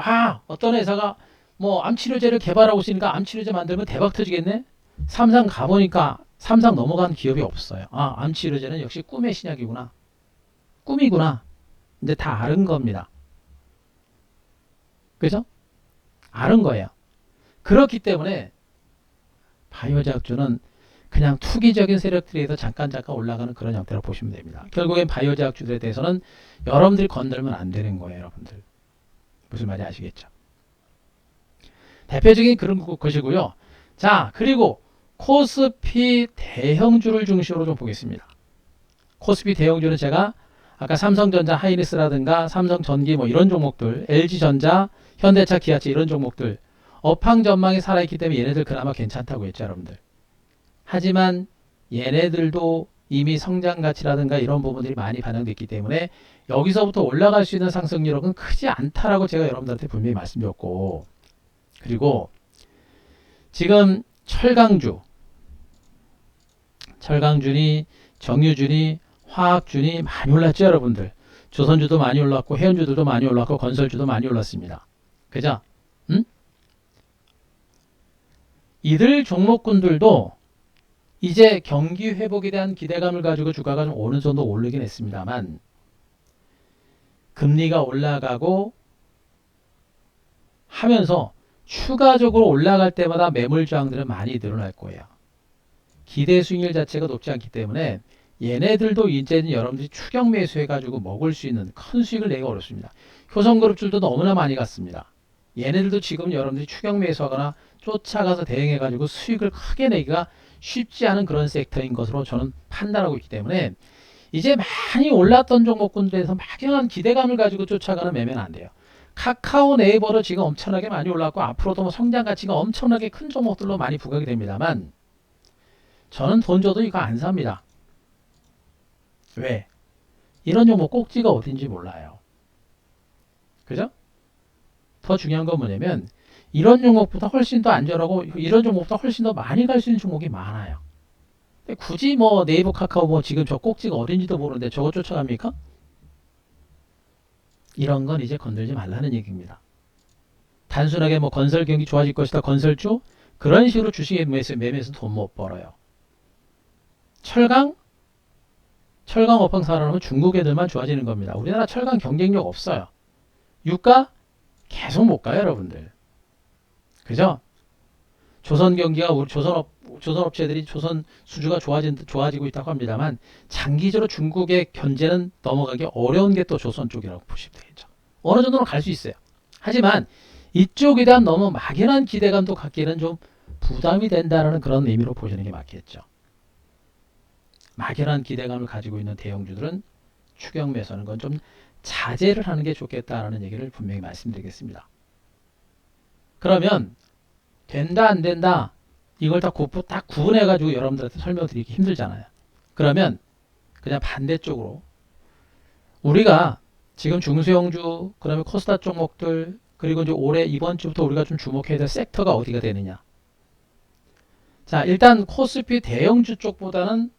A: 어떤 회사가 뭐 암치료제를 개발하고 있으니까 암치료제 만들면 대박 터지겠네? 삼상 가보니까 삼상 넘어간 기업이 없어요. 암치료제는 역시 꿈의 신약이구나. 꿈이구나. 이제 다 아는 겁니다. 그죠? 아는 거예요. 그렇기 때문에 바이오 제약주는 그냥 투기적인 세력들에 의해서 잠깐 올라가는 그런 형태로 보시면 됩니다. 결국엔 바이오 제약주들에 대해서는 여러분들이 건들면 안 되는 거예요, 여러분들. 무슨 말인지 아시겠죠? 대표적인 그런 것이고요. 자, 그리고 코스피 대형주를 중심으로 좀 보겠습니다. 코스피 대형주는 제가 아까 삼성전자 하이닉스라든가 삼성전기 뭐 이런 종목들, LG전자, 현대차, 기아차 이런 종목들 업황 전망이 살아있기 때문에 얘네들 그나마 괜찮다고 했죠, 여러분들. 하지만 얘네들도 이미 성장 가치라든가 이런 부분들이 많이 반영됐기 때문에 여기서부터 올라갈 수 있는 상승력은 크지 않다라고 제가 여러분들한테 분명히 말씀드렸고, 그리고 지금 철강준이 정유준이 화학준이 많이 올랐죠, 여러분들. 조선주도 많이 올랐고 해운주들도 많이 올랐고 건설주도 많이 올랐습니다. 그죠? 응? 이들 종목군들도 이제 경기 회복에 대한 기대감을 가지고 주가가 좀 어느 정도 오르긴 했습니다만 금리가 올라가고 하면서 추가적으로 올라갈 때마다 매물 저항들은 많이 늘어날 거예요. 기대 수익률 자체가 높지 않기 때문에 얘네들도 이제는 여러분들이 추격 매수해가지고 먹을 수 있는 큰 수익을 내기 어렵습니다. 효성그룹들도 너무나 많이 갔습니다. 얘네들도 지금 여러분들이 추격 매수하거나 쫓아가서 대응해가지고 수익을 크게 내기가 쉽지 않은 그런 섹터인 것으로 저는 판단하고 있기 때문에 이제 많이 올랐던 종목군들에서 막연한 기대감을 가지고 쫓아가는 매매는 안 돼요. 카카오 네이버로 지금 엄청나게 많이 올랐고 앞으로도 뭐 성장 가치가 엄청나게 큰 종목들로 많이 부각이 됩니다만 저는 돈 줘도 이거 안 삽니다. 왜? 이런 종목 꼭지가 어딘지 몰라요. 그죠? 더 중요한 건 뭐냐면 이런 종목보다 훨씬 더 안전하고 이런 종목보다 훨씬 더 많이 갈 수 있는 종목이 많아요. 근데 굳이 뭐 네이버 카카오 뭐 지금 저 꼭지가 어딘지도 모르는데 저거 쫓아갑니까? 이런 건 이제 건들지 말라는 얘기입니다. 단순하게 뭐 건설 경기 좋아질 것이다 건설주 그런 식으로 주식에 매매해서 돈 못 벌어요. 철강 업황 살아나면 중국 애들만 좋아지는 겁니다. 우리나라 철강 경쟁력 없어요. 유가 계속 못 가요, 여러분들. 그죠? 조선 경기가 조선업체들이 조선 수주가 좋아지고 있다고 합니다만 장기적으로 중국의 견제는 넘어가기 어려운 게 또 조선 쪽이라고 보시면 되겠죠. 어느 정도는 갈 수 있어요. 하지만 이쪽에 대한 너무 막연한 기대감도 갖기에는 좀 부담이 된다는 그런 의미로 보시는 게 맞겠죠. 막연한 기대감을 가지고 있는 대형주들은 추격 매수하는 건 좀 자제를 하는 게 좋겠다라는 얘기를 분명히 말씀드리겠습니다. 그러면 된다 안 된다 이걸 딱 구분해 가지고 여러분들한테 설명드리기 힘들잖아요. 그러면 그냥 반대쪽으로 우리가 지금 중소형주 그다음에 코스닥 종목들 그리고 이제 올해 이번 주부터 우리가 좀 주목해야 될 섹터가 어디가 되느냐. 자, 일단 코스피 대형주 쪽보다는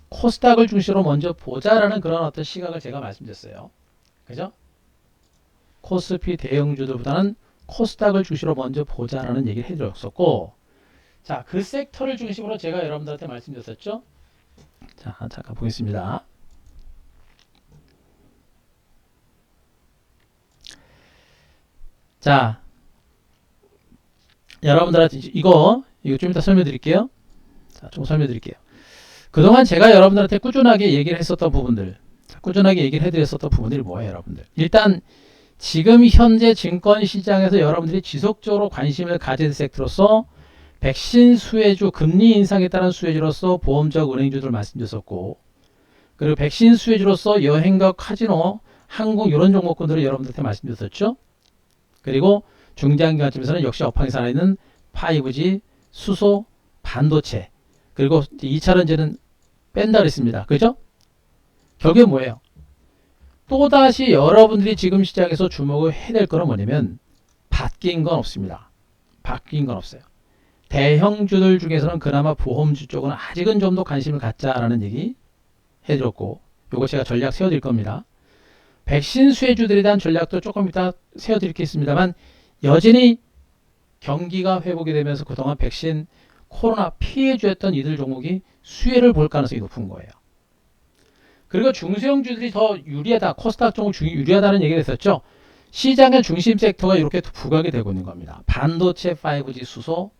A: 코스닥을 중심으로 먼저 보자라는 그런 어떤 시각을 제가 말씀드렸어요. 그죠? 코스피 대형주들보다는 코스닥을 중심으로 먼저 보자라는 얘기를 해드렸었고, 자, 그 섹터를 중심으로 제가 여러분들한테 말씀드렸었죠. 자, 잠깐 보겠습니다. 자, 여러분들한테 이거 좀 이따 설명드릴게요. 자, 좀 설명드릴게요. 그동안 제가 여러분들한테 꾸준하게 얘기를 했었던 부분들, 꾸준하게 얘기를 해드렸었던 부분들이 뭐예요, 여러분들? 일단 지금 현재 증권시장에서 여러분들이 지속적으로 관심을 가진 섹터로서 백신 수혜주, 금리 인상에 따른 수혜주로서 보험적 은행주들 말씀드렸었고, 그리고 백신 수혜주로서 여행과 카지노, 항공 이런 종목군들을 여러분들한테 말씀드렸었죠. 그리고 중장기관점에서는 역시 업황이 살아있는 5G, 수소, 반도체, 그리고 2차전지는 뺀다 그랬습니다. 그죠? 결국에 뭐예요? 또다시 여러분들이 지금 시장에서 주목을 해야 될 거는 뭐냐면 바뀐 건 없습니다. 바뀐 건 없어요. 대형주들 중에서는 그나마 보험주 쪽은 아직은 좀 더 관심을 갖자라는 얘기 해드렸고, 요거 제가 전략 세워드릴 겁니다. 백신 수혜주들에 대한 전략도 조금 이따 세워드리겠습니다만, 여전히 경기가 회복이 되면서 그동안 백신 코로나 피해주였던 이들 종목이 수혜를 볼 가능성이 높은 거예요. 그리고 중소형주들이 더 유리하다, 코스닥 종목 유리하다는 얘기를 했었죠. 시장의 중심 섹터가 이렇게 부각이 되고 있는 겁니다. 반도체, 5G, 수소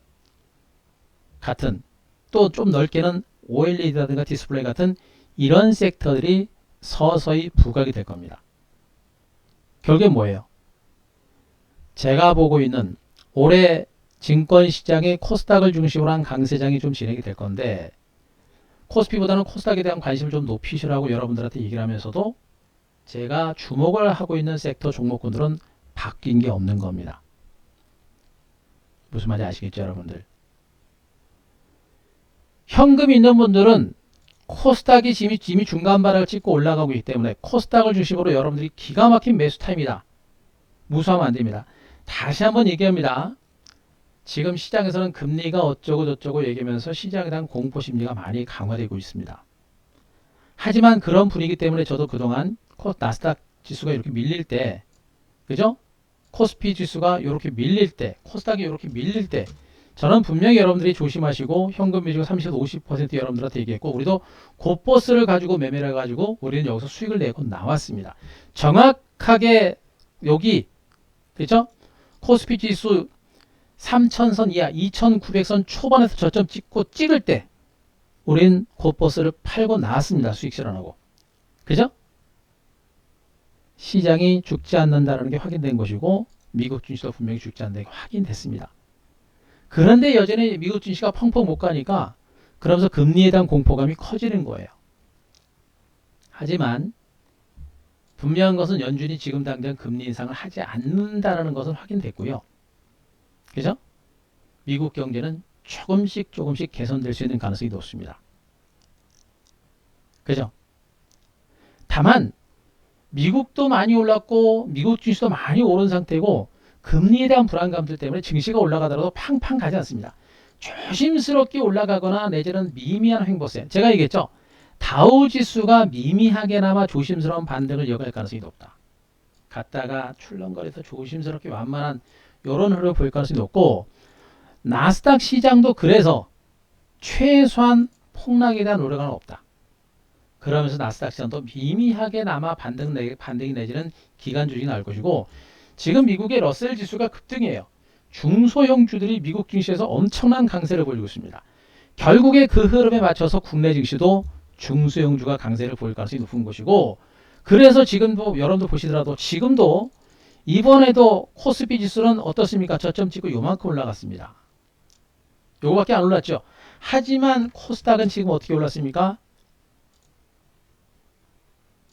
A: 같은, 또 좀 넓게는 OLED라든가 디스플레이 같은 이런 섹터들이 서서히 부각이 될 겁니다. 결국엔 뭐예요? 제가 보고 있는 올해 증권시장의 코스닥을 중심으로 한 강세장이 좀 진행이 될 건데, 코스피보다는 코스닥에 대한 관심을 좀 높이시라고 여러분들한테 얘기를 하면서도 제가 주목을 하고 있는 섹터 종목군들은 바뀐 게 없는 겁니다. 무슨 말인지 아시겠죠, 여러분들? 현금 있는 분들은 코스닥이 이미 중간 바닥을 찍고 올라가고 있기 때문에 코스닥을 중심으로 여러분들이 기가 막힌 매수 타임이다. 무수하면 안 됩니다. 다시 한번 얘기합니다. 지금 시장에서는 금리가 어쩌고 저쩌고 얘기하면서 시장에 대한 공포심리가 많이 강화되고 있습니다. 하지만 그런 분위기 때문에 저도 그동안 나스닥 지수가 이렇게 밀릴 때, 그죠? 코스피 지수가 이렇게 밀릴 때, 코스닥이 이렇게 밀릴 때, 저는 분명히 여러분들이 조심하시고 현금 비중을 30에서 50% 여러분들한테 얘기했고, 우리도 곧버스를 가지고 매매를 해가지고 우리는 여기서 수익을 내고 나왔습니다. 정확하게 여기, 그죠? 코스피 지수 3000선 이하, 2900선 초반에서 저점 찍을 때 우린 곧버스를 팔고 나왔습니다. 수익 실현하고. 그죠? 시장이 죽지 않는다는 게 확인된 것이고, 미국 증시도 분명히 죽지 않는다는 게 확인됐습니다. 그런데 여전히 미국 증시가 펑펑 못 가니까 그러면서 금리에 대한 공포감이 커지는 거예요. 하지만 분명한 것은 연준이 지금 당장 금리 인상을 하지 않는다는 것은 확인됐고요. 그죠? 미국 경제는 조금씩 개선될 수 있는 가능성이 높습니다. 그죠? 다만 미국도 많이 올랐고 미국 증시도 많이 오른 상태고 금리에 대한 불안감들 때문에 증시가 올라가더라도 팡팡 가지 않습니다. 조심스럽게 올라가거나 내지는 미미한 횡보세. 제가 얘기했죠. 다우지수가 미미하게나마 조심스러운 반등을 이어갈 가능성이 높다. 갔다가 출렁거려서 조심스럽게 완만한 이런 흐름을 보일 가능성이 높고, 나스닥 시장도 그래서 최소한 폭락에 대한 우려가 없다. 그러면서 나스닥 시장도 미미하게나마 반등이 내지는 기간 조정이 나올 것이고, 지금 미국의 러셀 지수가 급등이에요. 중소형주들이 미국 증시에서 엄청난 강세를 보이고 있습니다. 결국에 그 흐름에 맞춰서 국내 증시도 중소형주가 강세를 보일 가능성이 높은 것이고, 그래서 지금도 여러분들 보시더라도 지금도 이번에도 코스피 지수는 어떻습니까? 저점 찍고 요만큼 올라갔습니다. 요거밖에 안 올랐죠. 하지만 코스닥은 지금 어떻게 올랐습니까?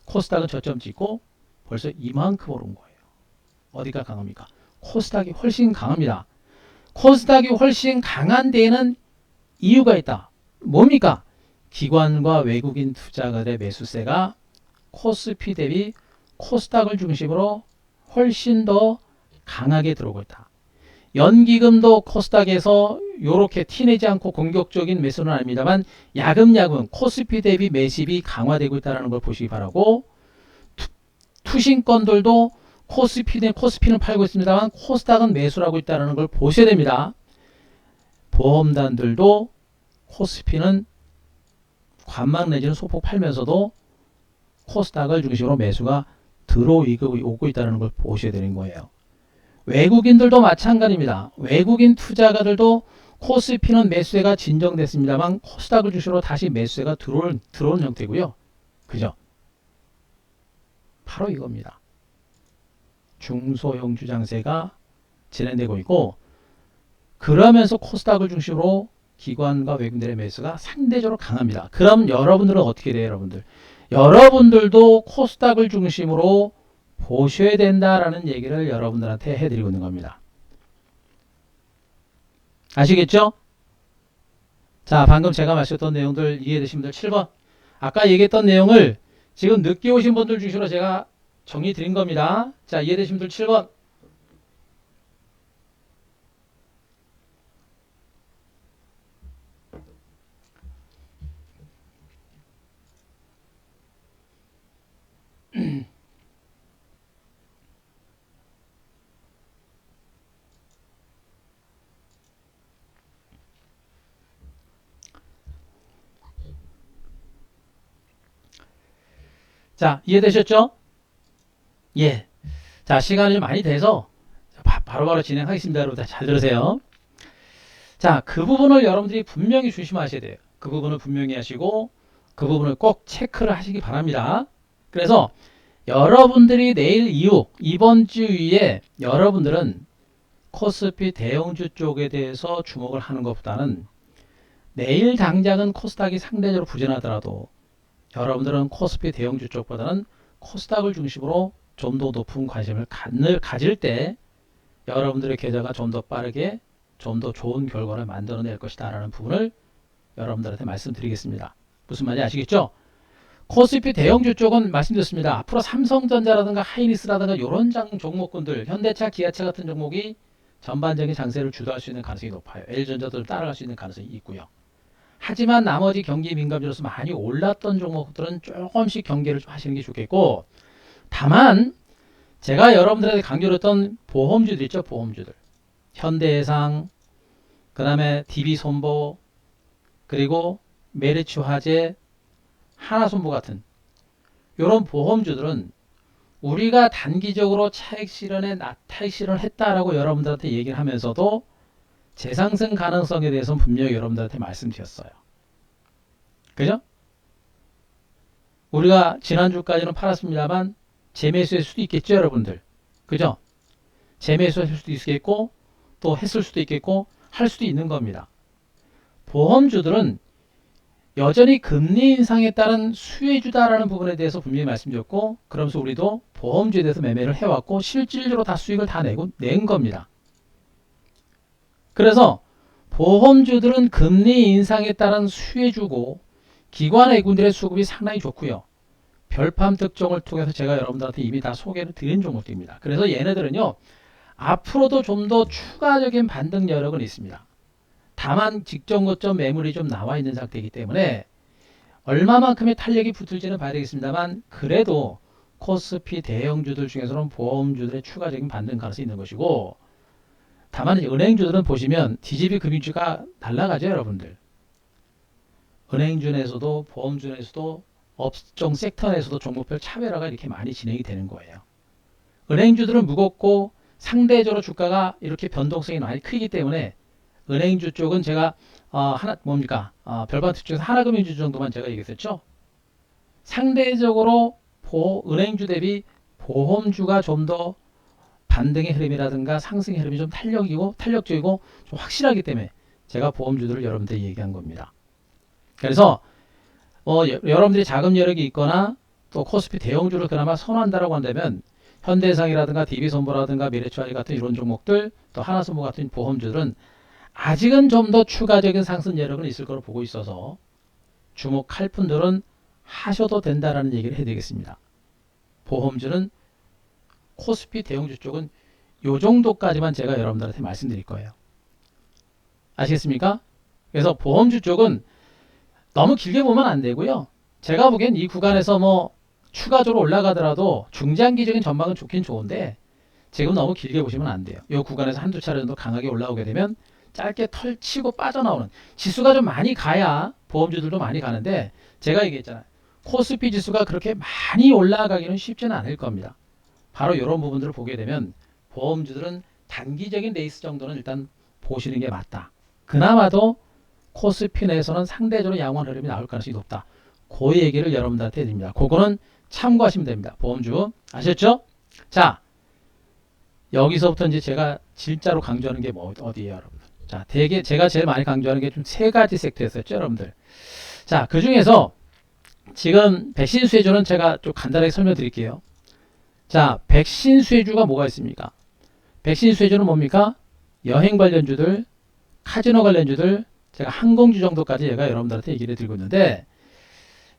A: 코스닥은 저점 찍고 벌써 이만큼 오른 거예요. 어디가 강합니까? 코스닥이 훨씬 강합니다. 코스닥이 훨씬 강한 데에는 이유가 있다. 뭡니까? 기관과 외국인 투자가들의 매수세가 코스피 대비 코스닥을 중심으로 훨씬 더 강하게 들어오고 있다. 연기금도 코스닥에서 이렇게 티내지 않고 공격적인 매수는 아닙니다만 야금야금 코스피 대비 매집이 강화되고 있다는 걸 보시기 바라고, 투신권들도 코스피는 팔고 있습니다만 코스닥은 매수를 하고 있다는 걸 보셔야 됩니다. 보험단들도 코스피는 관망 내지는 소폭 팔면서도 코스닥을 중심으로 매수가 들어오고 있다는 걸 보셔야 되는 거예요. 외국인들도 마찬가지입니다. 외국인 투자가들도 코스피는 매수세가 진정됐습니다만 코스닥을 중심으로 다시 매수세가 들어오는 형태고요. 그죠? 바로 이겁니다. 중소형주 장세가 진행되고 있고, 그러면서 코스닥을 중심으로 기관과 외국인들의 매수가 상대적으로 강합니다. 그럼 여러분들은 어떻게 돼요, 여러분들? 여러분들도 코스닥을 중심으로 보셔야 된다라는 얘기를 여러분들한테 해드리고 있는 겁니다. 아시겠죠? 자, 방금 제가 말씀했던 내용들 이해되신 분들 7번. 아까 얘기했던 내용을 지금 늦게 오신 분들 중심으로 제가 정리 드린 겁니다. 자, 이해되신 분들 7번. 자, 이해되셨죠? 예. 자, 시간이 좀 많이 돼서 바로바로 진행하겠습니다. 여러분 잘 들으세요. 자, 그 부분을 여러분들이 분명히 조심하셔야 돼요. 그 부분을 분명히 하시고 그 부분을 꼭 체크를 하시기 바랍니다. 그래서 여러분들이 내일 이후 이번 주 위에 여러분들은 코스피 대형주 쪽에 대해서 주목을 하는 것보다는 내일 당장은 코스닥이 상대적으로 부진하더라도 여러분들은 코스피 대형주 쪽보다는 코스닥을 중심으로 좀 더 높은 관심을 가질 때 여러분들의 계좌가 좀 더 빠르게 좀 더 좋은 결과를 만들어낼 것이다 라는 부분을 여러분들한테 말씀드리겠습니다. 무슨 말인지 아시겠죠? 코스피 대형주 쪽은 말씀드렸습니다. 앞으로 삼성전자라든가 하이닉스라든가 이런 종목군들, 현대차, 기아차 같은 종목이 전반적인 장세를 주도할 수 있는 가능성이 높아요. L전자도 따라갈 수 있는 가능성이 있고요. 하지만 나머지 경기 민감주로서 많이 올랐던 종목들은 조금씩 경계를 좀 하시는 게 좋겠고, 다만 제가 여러분들한테 강조를 했던 보험주들 있죠. 보험주들. 현대해상, 그 다음에 DB손보, 그리고 메리츠화재, 하나손보 같은 이런 보험주들은 우리가 단기적으로 차익 실현을 했다라고 여러분들한테 얘기를 하면서도 재상승 가능성에 대해서는 분명히 여러분들한테 말씀드렸어요. 그죠? 우리가 지난주까지는 팔았습니다만 재매수할 수도 있겠죠, 여러분들. 그죠? 재매수할 수도 있겠고 또 했을 수도 있겠고 할 수도 있는 겁니다. 보험주들은 여전히 금리 인상에 따른 수혜주다라는 부분에 대해서 분명히 말씀드렸고, 그러면서 우리도 보험주에 대해서 매매를 해왔고 실질적으로 다 수익을 다 낸 겁니다. 그래서 보험주들은 금리 인상에 따른 수혜주고 기관 외국인들의 수급이 상당히 좋고요. 별밤 특종을 통해서 제가 여러분들한테 이미 다 소개를 드린 종목들입니다. 그래서 얘네들은요, 앞으로도 좀 더 추가적인 반등 여력은 있습니다. 다만 직전 고점 매물이 좀 나와 있는 상태이기 때문에 얼마만큼의 탄력이 붙을지는 봐야 되겠습니다만, 그래도 코스피 대형주들 중에서는 보험주들의 추가적인 반등 가능성이 있는 것이고, 다만 은행주들은 보시면 DGB 금융주가 달라가죠, 여러분들. 은행주 내에서도 보험주 내에서도 업종 섹터 내에서도 종목별 차별화가 이렇게 많이 진행이 되는 거예요. 은행주들은 무겁고 상대적으로 주가가 이렇게 변동성이 많이 크기 때문에 은행주 쪽은 제가 별반 특징에서 하나금융주 정도만 제가 얘기했었죠. 상대적으로 은행주 대비 보험주가 좀 더 반등의 흐름이라든가 상승의 흐름이 좀 탄력적이고 좀 확실하기 때문에 제가 보험주들을 여러분들에게 얘기한 겁니다. 그래서 여러분들이 자금 여력이 있거나 또 코스피 대형주를 그나마 선호한다라고 한다면 현대해상이라든가 DB손보라든가 미래투자재 같은 이런 종목들, 또 하나손보 같은 보험주들은 아직은 좀 더 추가적인 상승 여력은 있을 거로 보고 있어서 주목할 분들은 하셔도 된다라는 얘기를 해드리겠습니다. 보험주는 코스피 대형주 쪽은 요 정도까지만 제가 여러분들한테 말씀드릴 거예요. 아시겠습니까? 그래서 보험주 쪽은 너무 길게 보면 안 되고요. 제가 보기엔 이 구간에서 뭐 추가적으로 올라가더라도 중장기적인 전망은 좋긴 좋은데 지금 너무 길게 보시면 안 돼요. 이 구간에서 한두 차례 정도 강하게 올라오게 되면 짧게 털치고 빠져나오는, 지수가 좀 많이 가야 보험주들도 많이 가는데 제가 얘기했잖아요. 코스피 지수가 그렇게 많이 올라가기는 쉽지는 않을 겁니다. 바로 이런 부분들을 보게 되면 보험주들은 단기적인 레이스 정도는 일단 보시는 게 맞다. 그나마도 코스피 내에서는 상대적으로 양호한 흐름이 나올 가능성이 높다. 그 얘기를 여러분들한테 드립니다. 그거는 참고하시면 됩니다. 보험주. 아셨죠? 자, 여기서부터 이제 제가 진짜로 강조하는 게 뭐 어디예요, 여러분들? 자, 대개 제가 제일 많이 강조하는 게 좀 세 가지 섹터였었죠, 여러분들. 자, 그 중에서 지금 백신 수혜주는 제가 좀 간단하게 설명드릴게요. 자, 백신 수혜주가 뭐가 있습니까? 백신 수혜주는 뭡니까? 여행 관련주들, 카지노 관련주들, 제가 항공주 정도까지 얘가 여러분들한테 얘기를 드리고 있는데,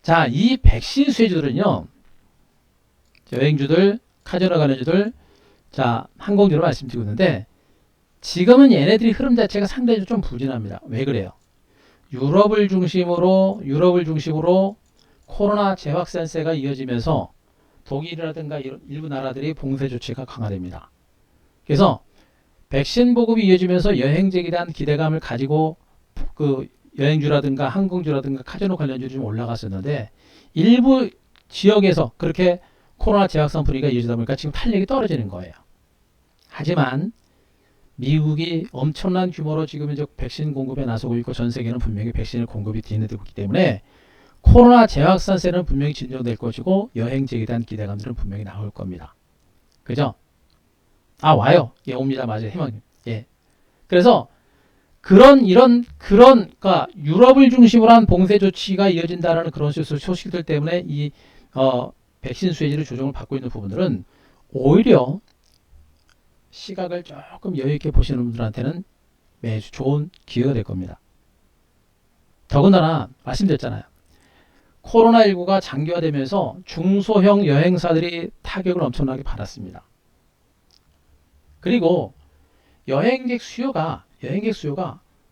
A: 자, 이 백신 수혜주들은요, 여행주들, 카지노 관련주들, 자, 항공주로 말씀드리고 있는데, 지금은 얘네들이 흐름 자체가 상당히 좀 부진합니다. 왜 그래요? 유럽을 중심으로 코로나 재확산세가 이어지면서 독일이라든가 일부 나라들이 봉쇄 조치가 강화됩니다. 그래서 백신 보급이 이어지면서 여행객에 대한 기대감을 가지고 그 여행주라든가 항공주라든가 카지노 관련주들이 좀 올라갔었는데 일부 지역에서 그렇게 코로나 재확산 분위기가 이어지다 보니까 지금 탄력이 떨어지는 거예요. 하지만 미국이 엄청난 규모로 지금 이제 백신 공급에 나서고 있고 전 세계는 분명히 백신을 공급이 진행되고 있기 때문에 코로나 재확산세는 분명히 진정될 것이고 여행지에 대한 기대감들은 분명히 나올 겁니다. 그죠? 아, 와요. 예, 옵니다. 맞아요. 희망님. 예. 그래서 그러니까 유럽을 중심으로 한 봉쇄 조치가 이어진다라는 그런 소식들 때문에 이 백신 수혜지를 조정을 받고 있는 부분들은 오히려 시각을 조금 여유 있게 보시는 분들한테는 매주 좋은 기회가 될 겁니다. 더군다나 말씀드렸잖아요. 코로나19가 장기화되면서 중소형 여행사들이 타격을 엄청나게 받았습니다. 그리고 여행객 수요가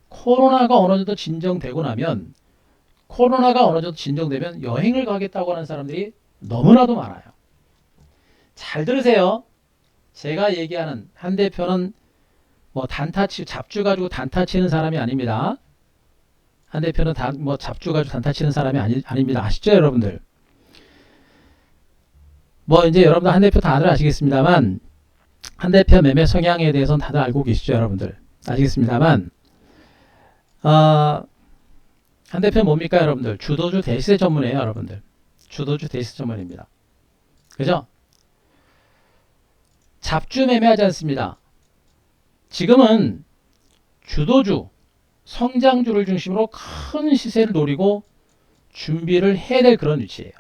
A: 코로나가 어느 정도 진정되고 나면 여행을 가겠다고 하는 사람들이 너무나도 많아요. 잘 들으세요. 제가 얘기하는 한 대표는 뭐 잡주 가지고 단타 치는 사람이 아닙니다. 한 대표는 잡주 가지고 단타 치는 사람이 아닙니다. 아시죠, 여러분들? 뭐 이제 여러분들 한 대표 다들 아시겠습니다만 한 대표 매매 성향에 대해서는 다들 알고 계시죠, 여러분들? 아시겠습니다만 한 대표 뭡니까, 여러분들? 주도주 대시세 전문이에요, 여러분들. 주도주 대시세 전문입니다. 그죠? 잡주 매매하지 않습니다. 지금은 주도주, 성장주를 중심으로 큰 시세를 노리고 준비를 해야 될 그런 위치예요.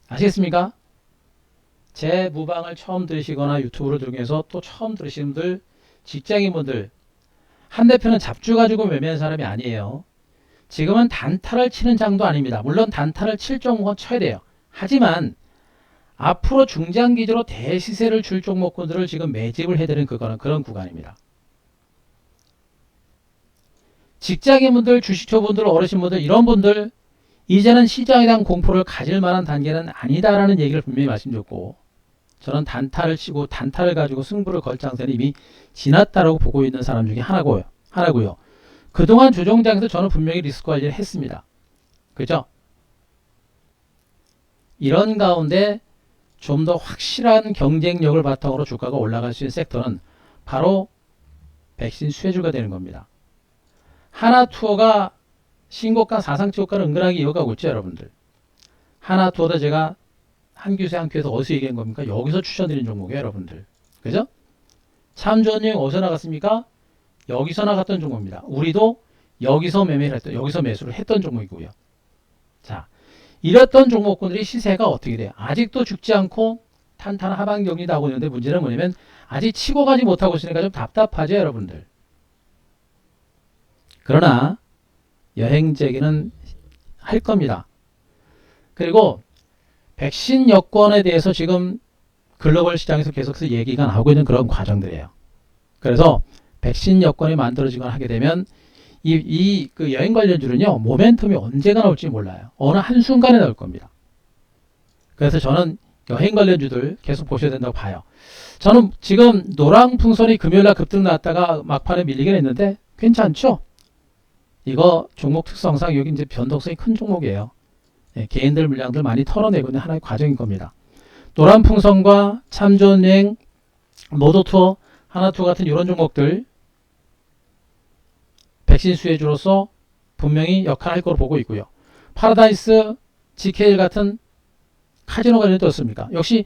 A: 아시겠습니까? 제 무방을 처음 들으시거나 유튜브를 통해서 또 처음 들으시는 분들, 직장인분들, 한 대표는 잡주 가지고 매매하는 사람이 아니에요. 지금은 단타를 치는 장도 아닙니다. 물론 단타를 칠 종목은 쳐야 돼요. 하지만 앞으로 중장기적으로 대시세를 줄 종목군들을 지금 매집을 해드리는 그런 구간입니다. 직장인분들, 주식초분들, 어르신분들 이런 분들 이제는 시장에 대한 공포를 가질 만한 단계는 아니다라는 얘기를 분명히 말씀드렸고 저는 단타를 치고 단타를 가지고 승부를 걸 장세는 이미 지났다라고 보고 있는 사람 중에 하나고요. 그동안 조정장에서 저는 분명히 리스크 관리를 했습니다. 그죠? 이런 가운데 좀 더 확실한 경쟁력을 바탕으로 주가가 올라갈 수 있는 섹터는 바로 백신 수혜주가 되는 겁니다. 하나투어가 신고가 사상치고가를 은근하게 이어가고 있죠, 여러분들. 하나투어도 제가 한 교에서 어디서 얘기한 겁니까? 여기서 추천드린 종목이에요, 여러분들. 그죠? 참조원님 어디서 나갔습니까? 여기서 나갔던 종목입니다. 우리도 여기서 여기서 매수를 했던 종목이고요. 자, 이랬던 종목군들이 시세가 어떻게 돼요? 아직도 죽지 않고 탄탄한 하방 격리도 하고 있는데 문제는 뭐냐면 아직 치고 가지 못하고 있으니까 좀 답답하죠, 여러분들. 그러나 여행재기는 할 겁니다. 그리고 백신 여권에 대해서 지금 글로벌 시장에서 계속해서 얘기가 나오고 있는 그런 과정들이에요. 그래서 백신 여건이 만들어지거나 하게 되면 그 여행 관련주는요, 모멘텀이 언제가 나올지 몰라요. 어느 한순간에 나올 겁니다. 그래서 저는 여행 관련주들 계속 보셔야 된다고 봐요. 저는 지금 노랑풍선이 금요일날 급등 나왔다가 막판에 밀리긴 했는데 괜찮죠? 이거 종목 특성상 여기 이제 변동성이 큰 종목이에요. 네, 개인들 물량들 많이 털어내고 있는 하나의 과정인 겁니다. 노란풍선과 참좋은여행, 모도투어, 하나투어 같은 이런 종목들 백신 수혜주로서 분명히 역할을 할 거로 보고 있고요. 파라다이스, GKL 같은 카지노 관련도 어떻습니까? 역시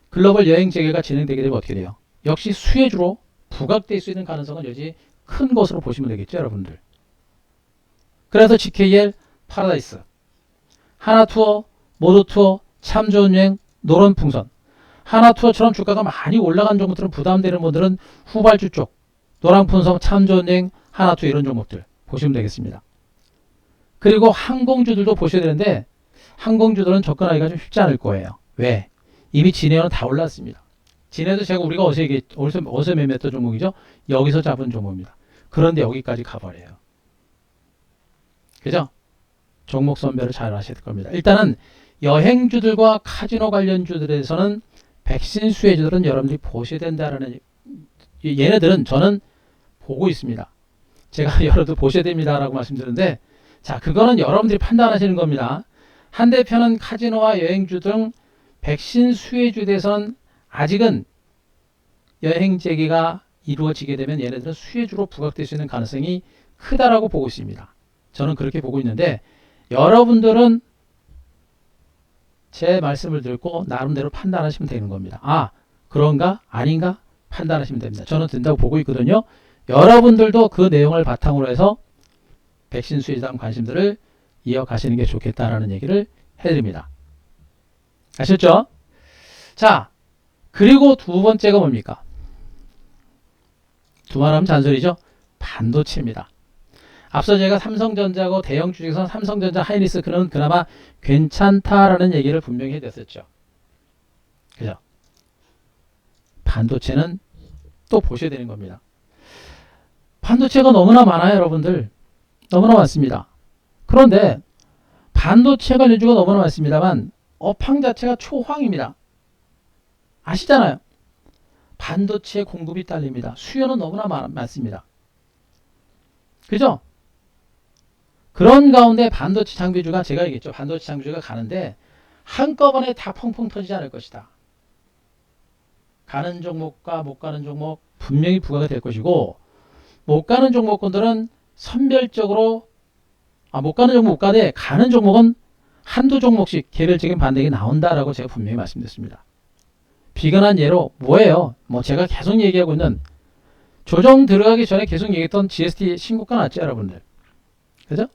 A: 글로벌 여행 재개가 진행되게 되면 어떻게 돼요? 역시 수혜주로 부각될 수 있는 가능성은 여전히 큰 것으로 보시면 되겠죠, 여러분들. 그래서 GKL, 파라다이스, 하나투어, 모도투어, 참좋은여행, 노란풍선. 하나투어처럼 주가가 많이 올라간 종목들은 부담되는 분들은 후발주 쪽, 노란풍선, 참좋은여행, 하나투어 이런 종목들 보시면 되겠습니다. 그리고 항공주들도 보셔야 되는데 항공주들은 접근하기가 좀 쉽지 않을 거예요. 왜? 이미 진해는 다 올랐습니다. 진해도 우리가 어제 매매했던 종목이죠. 여기서 잡은 종목입니다. 그런데 여기까지 가버려요. 그죠? 종목 선별을 잘 하셔야 될 겁니다. 일단은 여행주들과 카지노 관련주들에서는 백신 수혜주들은 여러분들이 보셔야 된다라는, 얘네들은 저는 보고 있습니다. 제가 여러분들 보셔야 됩니다라고 말씀드렸는데, 자, 그거는 여러분들이 판단하시는 겁니다. 한 대표는 카지노와 여행주 등 백신 수혜주에 대해서는 아직은 여행 재개가 이루어지게 되면 얘네들은 수혜주로 부각될 수 있는 가능성이 크다라고 보고 있습니다. 저는 그렇게 보고 있는데, 여러분들은 제 말씀을 듣고 나름대로 판단하시면 되는 겁니다. 아, 그런가? 아닌가? 판단하시면 됩니다. 저는 된다고 보고 있거든요. 여러분들도 그 내용을 바탕으로 해서 백신 수혜에 대한 관심들을 이어가시는 게 좋겠다라는 얘기를 해드립니다. 아셨죠? 자, 그리고 두 번째가 뭡니까? 두말하면 잔소리죠? 반도체입니다. 앞서 제가 삼성전자고 대형 주식에서 삼성전자, 하이닉스 그는 그나마 괜찮다라는 얘기를 분명히 해드렸었죠. 그죠? 반도체는 또 보셔야 되는 겁니다. 반도체가 너무나 많아요, 여러분들. 너무나 많습니다. 그런데 반도체 관련주가 너무나 많습니다만 업황 자체가 초황입니다. 아시잖아요. 반도체 공급이 딸립니다. 수요는 너무나 많습니다. 그죠? 그런 가운데 반도체 장비주가, 제가 얘기했죠. 반도체 장비주가 가는데 한꺼번에 다 펑펑 터지지 않을 것이다. 가는 종목과 못 가는 종목 분명히 부과가 될 것이고, 못 가는 종목군들은 선별적으로, 못 가는 종목 못 가되 가는 종목은 한두 종목씩 개별적인 반등이 나온다라고 제가 분명히 말씀드렸습니다. 비근한 예로 뭐예요? 제가 계속 얘기하고 있는, 조정 들어가기 전에 계속 얘기했던 GST 신고가 났죠, 여러분들. 그죠?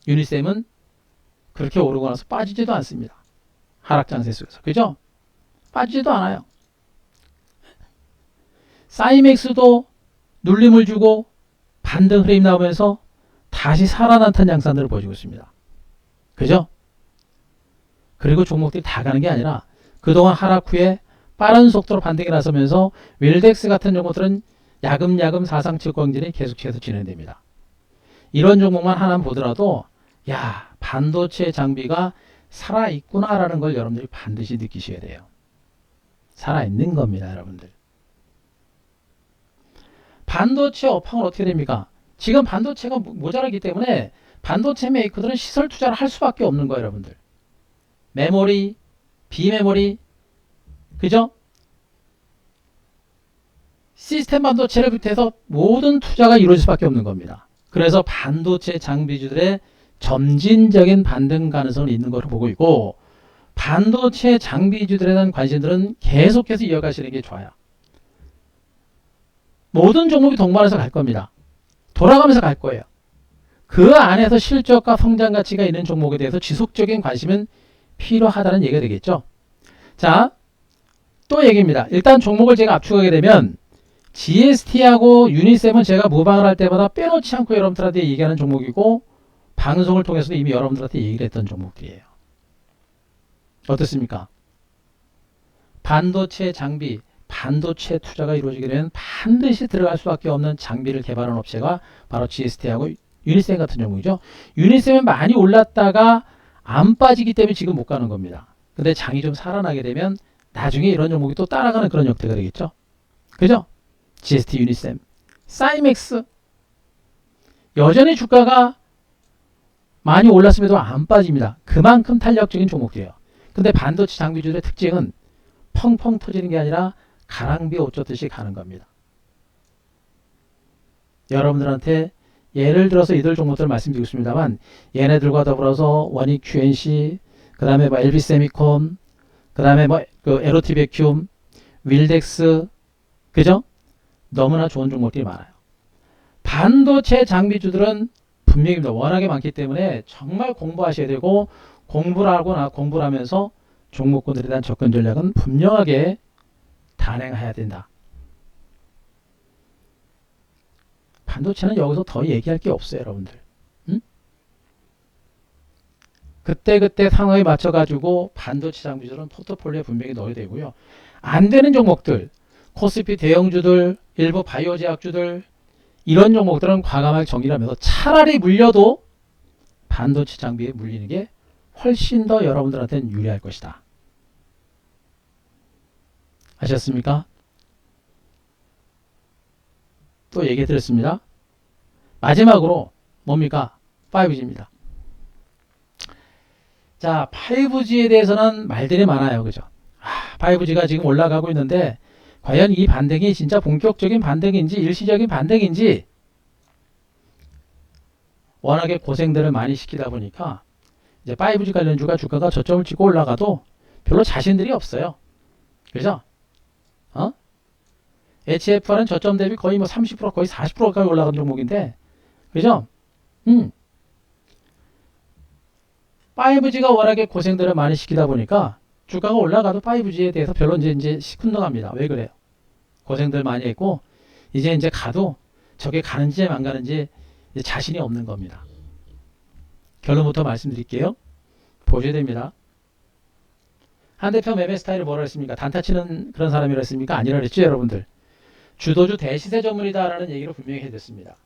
A: 유니셈은 그렇게 오르고 나서 빠지지도 않습니다. 하락장세 속에서. 그죠? 빠지지도 않아요. 사이맥스도 눌림을 주고 반등 흐름이 나오면서 다시 살아난다는 양상들을 보여주고 있습니다. 그죠? 그리고 종목들이 다 가는 게 아니라 그동안 하락 후에 빠른 속도로 반등이 나서면서 윌덱스 같은 종목들은 야금야금 사상치 광진이 계속해서 진행됩니다. 이런 종목만 하나 보더라도 야, 반도체 장비가 살아있구나라는 걸 여러분들이 반드시 느끼셔야 돼요. 살아있는 겁니다, 여러분들. 반도체 업황은 어떻게 됩니까? 지금 반도체가 모자라기 때문에 반도체 메이커들은 시설 투자를 할 수밖에 없는 거예요, 여러분들. 메모리, 비메모리, 그죠? 시스템 반도체를 비롯해서 모든 투자가 이루어질 수밖에 없는 겁니다. 그래서 반도체 장비주들의 점진적인 반등 가능성이 있는 것으로 보고 있고, 반도체 장비주들에 대한 관심들은 계속해서 이어가시는 게 좋아요. 모든 종목이 동반해서 갈 겁니다. 돌아가면서 갈 거예요. 그 안에서 실적과 성장 가치가 있는 종목에 대해서 지속적인 관심은 필요하다는 얘기가 되겠죠. 자, 또 얘기입니다. 일단 종목을 제가 압축하게 되면 GST하고 유니셈은 제가 모방을 할 때마다 빼놓지 않고 여러분들한테 얘기하는 종목이고, 방송을 통해서도 이미 여러분들한테 얘기를 했던 종목들이에요. 어떻습니까? 반도체 장비, 반도체 투자가 이루어지게 되면 반드시 들어갈 수밖에 없는 장비를 개발한 업체가 바로 GST하고 유니셈 같은 종목이죠. 유니셈은 많이 올랐다가 안 빠지기 때문에 지금 못 가는 겁니다. 근데 장이 좀 살아나게 되면 나중에 이런 종목이 또 따라가는 그런 형태가 되겠죠. 그죠? GST, 유니셈, 사이맥스 여전히 주가가 많이 올랐음에도 안 빠집니다. 그만큼 탄력적인 종목이에요. 근데 반도체 장비주들의 특징은 펑펑 터지는 게 아니라 가랑비에 옷 젖듯이 가는 겁니다. 여러분들한테 예를 들어서 이들 종목들 말씀드리고 있습니다만 얘네들과 더불어서 원익 QNC, 그 다음에 뭐 LB세미콘, 그 다음에 뭐 그 에로티 베큐움, 윌덱스, 그죠? 너무나 좋은 종목들이 많아요. 반도체 장비주들은 분명히 워낙에 많기 때문에 정말 공부하셔야 되고 공부를 하면서 종목군들에 대한 접근 전략은 분명하게 단행해야 된다. 반도체는 여기서 더 얘기할 게 없어요, 여러분들. 응? 그때 상황에 맞춰가지고 반도체 장비주들은 포트폴리오에 분명히 넣어야 되고요. 안 되는 종목들, 코스피 대형주들, 일부 바이오 제약주들 이런 종목들은 과감하게 정리를 하면서 차라리 물려도 반도체 장비에 물리는 게 훨씬 더 여러분들한테는 유리할 것이다. 아셨습니까? 또 얘기 드렸습니다. 마지막으로 뭡니까? 5G입니다. 자, 5G에 대해서는 말들이 많아요. 그죠? 5G가 지금 올라가고 있는데 과연 이 반등이 진짜 본격적인 반등인지 일시적인 반등인지 워낙에 고생들을 많이 시키다 보니까 이제 5G 관련주가 주가가 저점을 찍고 올라가도 별로 자신들이 없어요. 그죠? HFR은 저점 대비 거의 뭐 30% 거의 40% 가까이 올라간 종목인데 그죠? 5G가 워낙에 고생들을 많이 시키다 보니까 주가가 올라가도 5G에 대해서 별로 이제 시큰둥합니다. 왜 그래요? 고생들 많이 했고 이제 가도 저게 가는지 안 가는지 자신이 없는 겁니다. 결론부터 말씀드릴게요. 보셔야 됩니다. 한 대표 매매 스타일을 뭐라 했습니까? 단타 치는 그런 사람이라 했습니까? 아니라 그랬죠, 여러분들. 주도주 대시세 전문이다라는 얘기를 분명히 해줬습니다.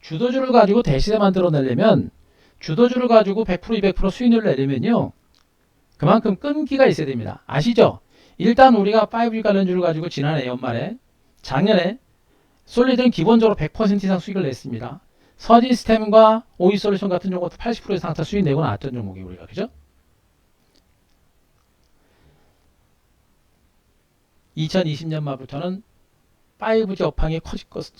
A: 주도주를 가지고 대시세 만들어내려면 주도주를 가지고 100% 200% 수익률을 내려면요. 그만큼 끈기가 있어야 됩니다. 아시죠? 일단 우리가 5G 관련주를 가지고 지난해 연말에 작년에 솔리드는 기본적으로 100% 이상 수익을 냈습니다. 서지스템과 오이솔루션 같은 종목도 80% 이상 다 수익 내고 나왔던 종목이 우리가 그죠? 2020년 말부터는 5G 업황이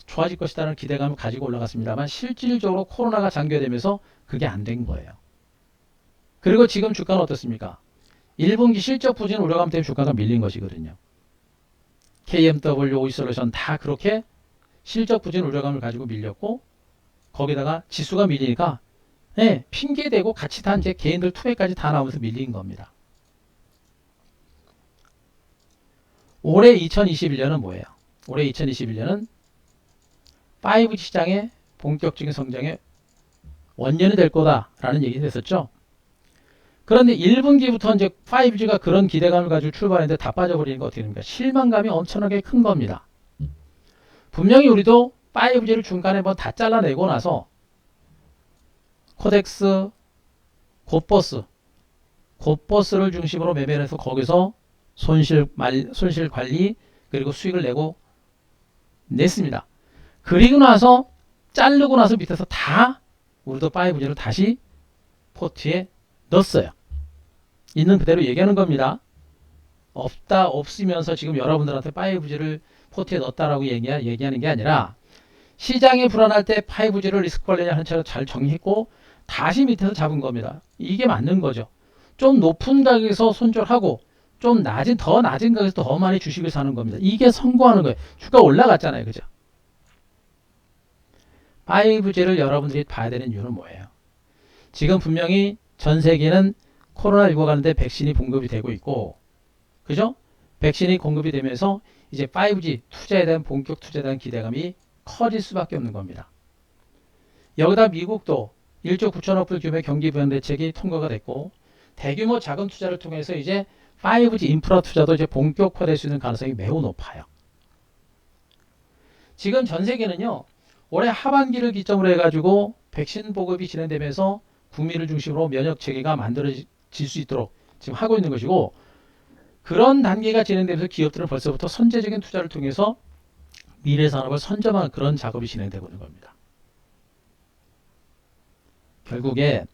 A: 좋아질 것이라는 기대감을 가지고 올라갔습니다만 실질적으로 코로나가 장기화되면서 그게 안 된 거예요. 그리고 지금 주가는 어떻습니까? 1분기 실적 부진 우려감 때문에 주가가 밀린 것이거든요. KMW, 오이솔루션 다 그렇게 실적 부진 우려감을 가지고 밀렸고 거기다가 지수가 밀리니까 핑계대고 같이 다 이제 개인들 투매까지 다 나오면서 밀린 겁니다. 올해 2021년은 뭐예요? 올해 2021년은 5G 시장의 본격적인 성장의 원년이 될 거다라는 얘기가 됐었죠. 그런데 1분기부터 이제 5G가 그런 기대감을 가지고 출발했는데 다 빠져버리니까 어떻게 됩니까? 실망감이 엄청나게 큰 겁니다. 분명히 우리도 5G를 중간에 뭐 다 잘라내고 나서 코덱스, 곧버스를 중심으로 매매를 해서 거기서 손실 관리 그리고 수익을 냈습니다. 그리고 나서 자르고 나서 밑에서 다 우리도 5G를 다시 포트에 넣었어요. 있는 그대로 얘기하는 겁니다. 없으면서 지금 여러분들한테 5G를 포트에 넣었다라고 얘기하는 게 아니라 시장이 불안할 때 5G를 리스크 관리하는 채로 잘 정리했고 다시 밑에서 잡은 겁니다. 이게 맞는 거죠. 좀 높은 가격에서 손절하고 좀 더 낮은 가격에서 더 많이 주식을 사는 겁니다. 이게 성공하는 거예요. 주가 올라갔잖아요. 그죠? 5G를 여러분들이 봐야 되는 이유는 뭐예요? 지금 분명히 전 세계는 코로나19와 관련된 백신이 공급이 되고 있고 그죠? 백신이 공급이 되면서 이제 5G 투자에 대한 본격 투자에 대한 기대감이 커질 수밖에 없는 겁니다. 여기다 미국도 1조 9천억 불 규모의 경기 부양 대책이 통과가 됐고 대규모 자금 투자를 통해서 이제 5G 인프라 투자도 이제 본격화될 수 있는 가능성이 매우 높아요. 지금 전 세계는요, 올해 하반기를 기점으로 해가지고 백신 보급이 진행되면서 국민을 중심으로 면역 체계가 만들어질 수 있도록 지금 하고 있는 것이고, 그런 단계가 진행되면서 기업들은 벌써부터 선제적인 투자를 통해서 미래 산업을 선점하는 그런 작업이 진행되고 있는 겁니다. 결국에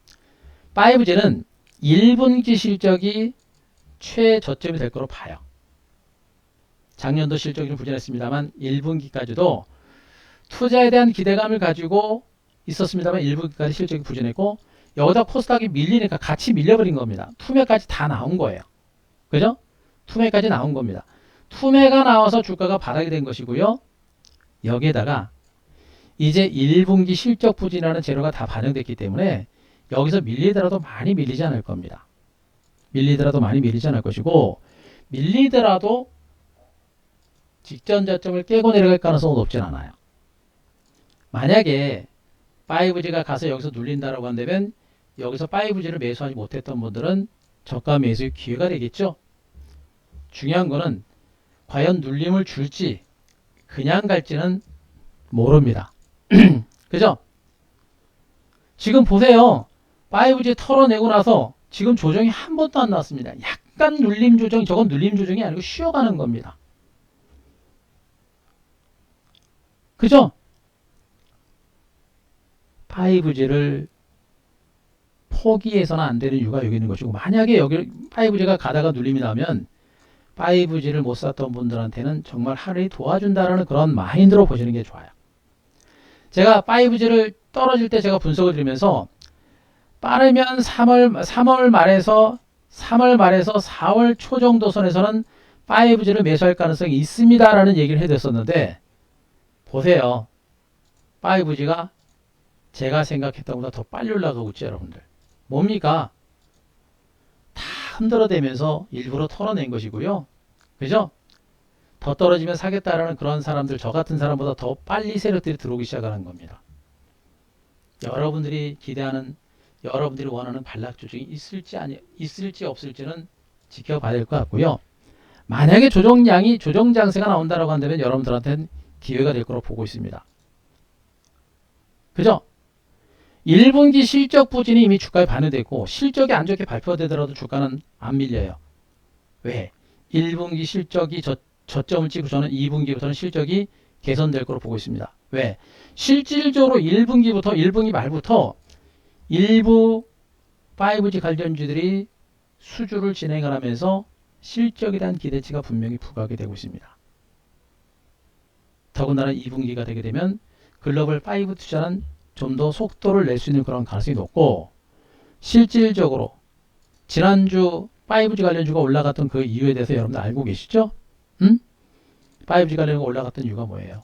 A: 5G는 1분기 실적이 최저점이 될 거로 봐요. 작년도 실적이 좀 부진했습니다만 1분기까지도 투자에 대한 기대감을 가지고 있었습니다만 1분기까지 실적이 부진했고, 여기다 코스닥이 밀리니까 같이 밀려버린 겁니다. 투매까지 다 나온 거예요. 그죠? 투매까지 나온 겁니다. 투매가 나와서 주가가 바닥이 된 것이고요. 여기에다가 이제 1분기 실적 부진이라는 재료가 다 반영됐기 때문에 여기서 밀리더라도 많이 밀리지 않을 겁니다. 밀리더라도 많이 밀리지 않을 것이고, 밀리더라도 직전 저점을 깨고 내려갈 가능성은 높진 않아요. 만약에 5G가 가서 여기서 눌린다라고 한다면 여기서 5G를 매수하지 못했던 분들은 저가 매수의 기회가 되겠죠. 중요한 거는 과연 눌림을 줄지 그냥 갈지는 모릅니다. 그죠? 지금 보세요. 5G 털어내고 나서 지금 조정이 한 번도 안 나왔습니다. 약간 눌림 조정, 저건 눌림 조정이 아니고 쉬어가는 겁니다. 그죠? 5G를 포기해서는 안 되는 이유가 여기 있는 것이고, 만약에 여기 5G가 가다가 눌림이 나면 5G를 못 샀던 분들한테는 정말 하늘이 도와준다라는 그런 마인드로 보시는 게 좋아요. 제가 5G를 떨어질 때 제가 분석을 드리면서 빠르면 3월 말에서 4월 초 정도 선에서는 5G를 매수할 가능성이 있습니다라는 얘기를 해드렸었는데, 보세요. 5G가 제가 생각했던 것보다 더 빨리 올라가고 있죠, 여러분들. 뭡니까? 다 흔들어대면서 일부러 털어낸 것이고요. 그죠? 더 떨어지면 사겠다라는 그런 사람들, 저 같은 사람보다 더 빨리 세력들이 들어오기 시작하는 겁니다. 여러분들이 기대하는, 여러분들이 원하는 반락 조정이 있을지 없을지는 지켜봐야 될 것 같고요. 만약에 조정 장세가 나온다라고 한다면 여러분들한테는 기회가 될 거로 보고 있습니다. 그죠? 1분기 실적 부진이 이미 주가에 반영됐고, 실적이 안 좋게 발표되더라도 주가는 안 밀려요. 왜? 1분기 실적이 저점을 찍고 저는 2분기부터는 실적이 개선될 거로 보고 있습니다. 왜? 실질적으로 1분기 말부터 일부 5G 관련주들이 수주를 진행을 하면서 실적에 대한 기대치가 분명히 부각이 되고 있습니다. 더군다나 2분기가 되게 되면 글로벌 5 투자는 좀 더 속도를 낼 수 있는 그런 가능성이 높고, 실질적으로 지난주 5G 관련주가 올라갔던 그 이유에 대해서 여러분들 알고 계시죠? 5G 관련주가 올라갔던 이유가 뭐예요?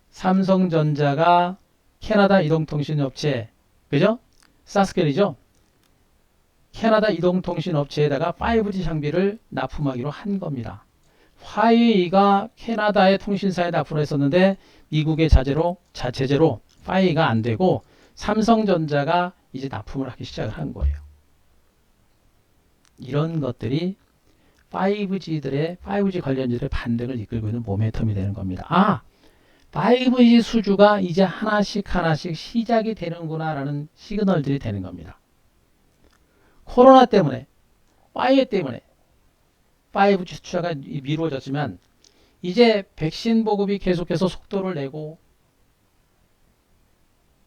A: 삼성전자가 캐나다 이동통신업체, 그죠? 사스켈이죠? 캐나다 이동통신업체에다가 5G 장비를 납품하기로 한 겁니다. 화웨이가 캐나다의 통신사에 납품을 했었는데 미국의 제재로 화웨이가 안 되고 삼성전자가 이제 납품을 하기 시작을 한 거예요. 이런 것들이 5G 관련주들의 반등을 이끌고 있는 모멘텀이 되는 겁니다. 아, 5G 수주가 이제 하나씩 시작이 되는구나라는 시그널들이 되는 겁니다. 코로나 때문에, 화웨이 때문에 5G 투자가 미루어졌지만 이제 백신 보급이 계속해서 속도를 내고,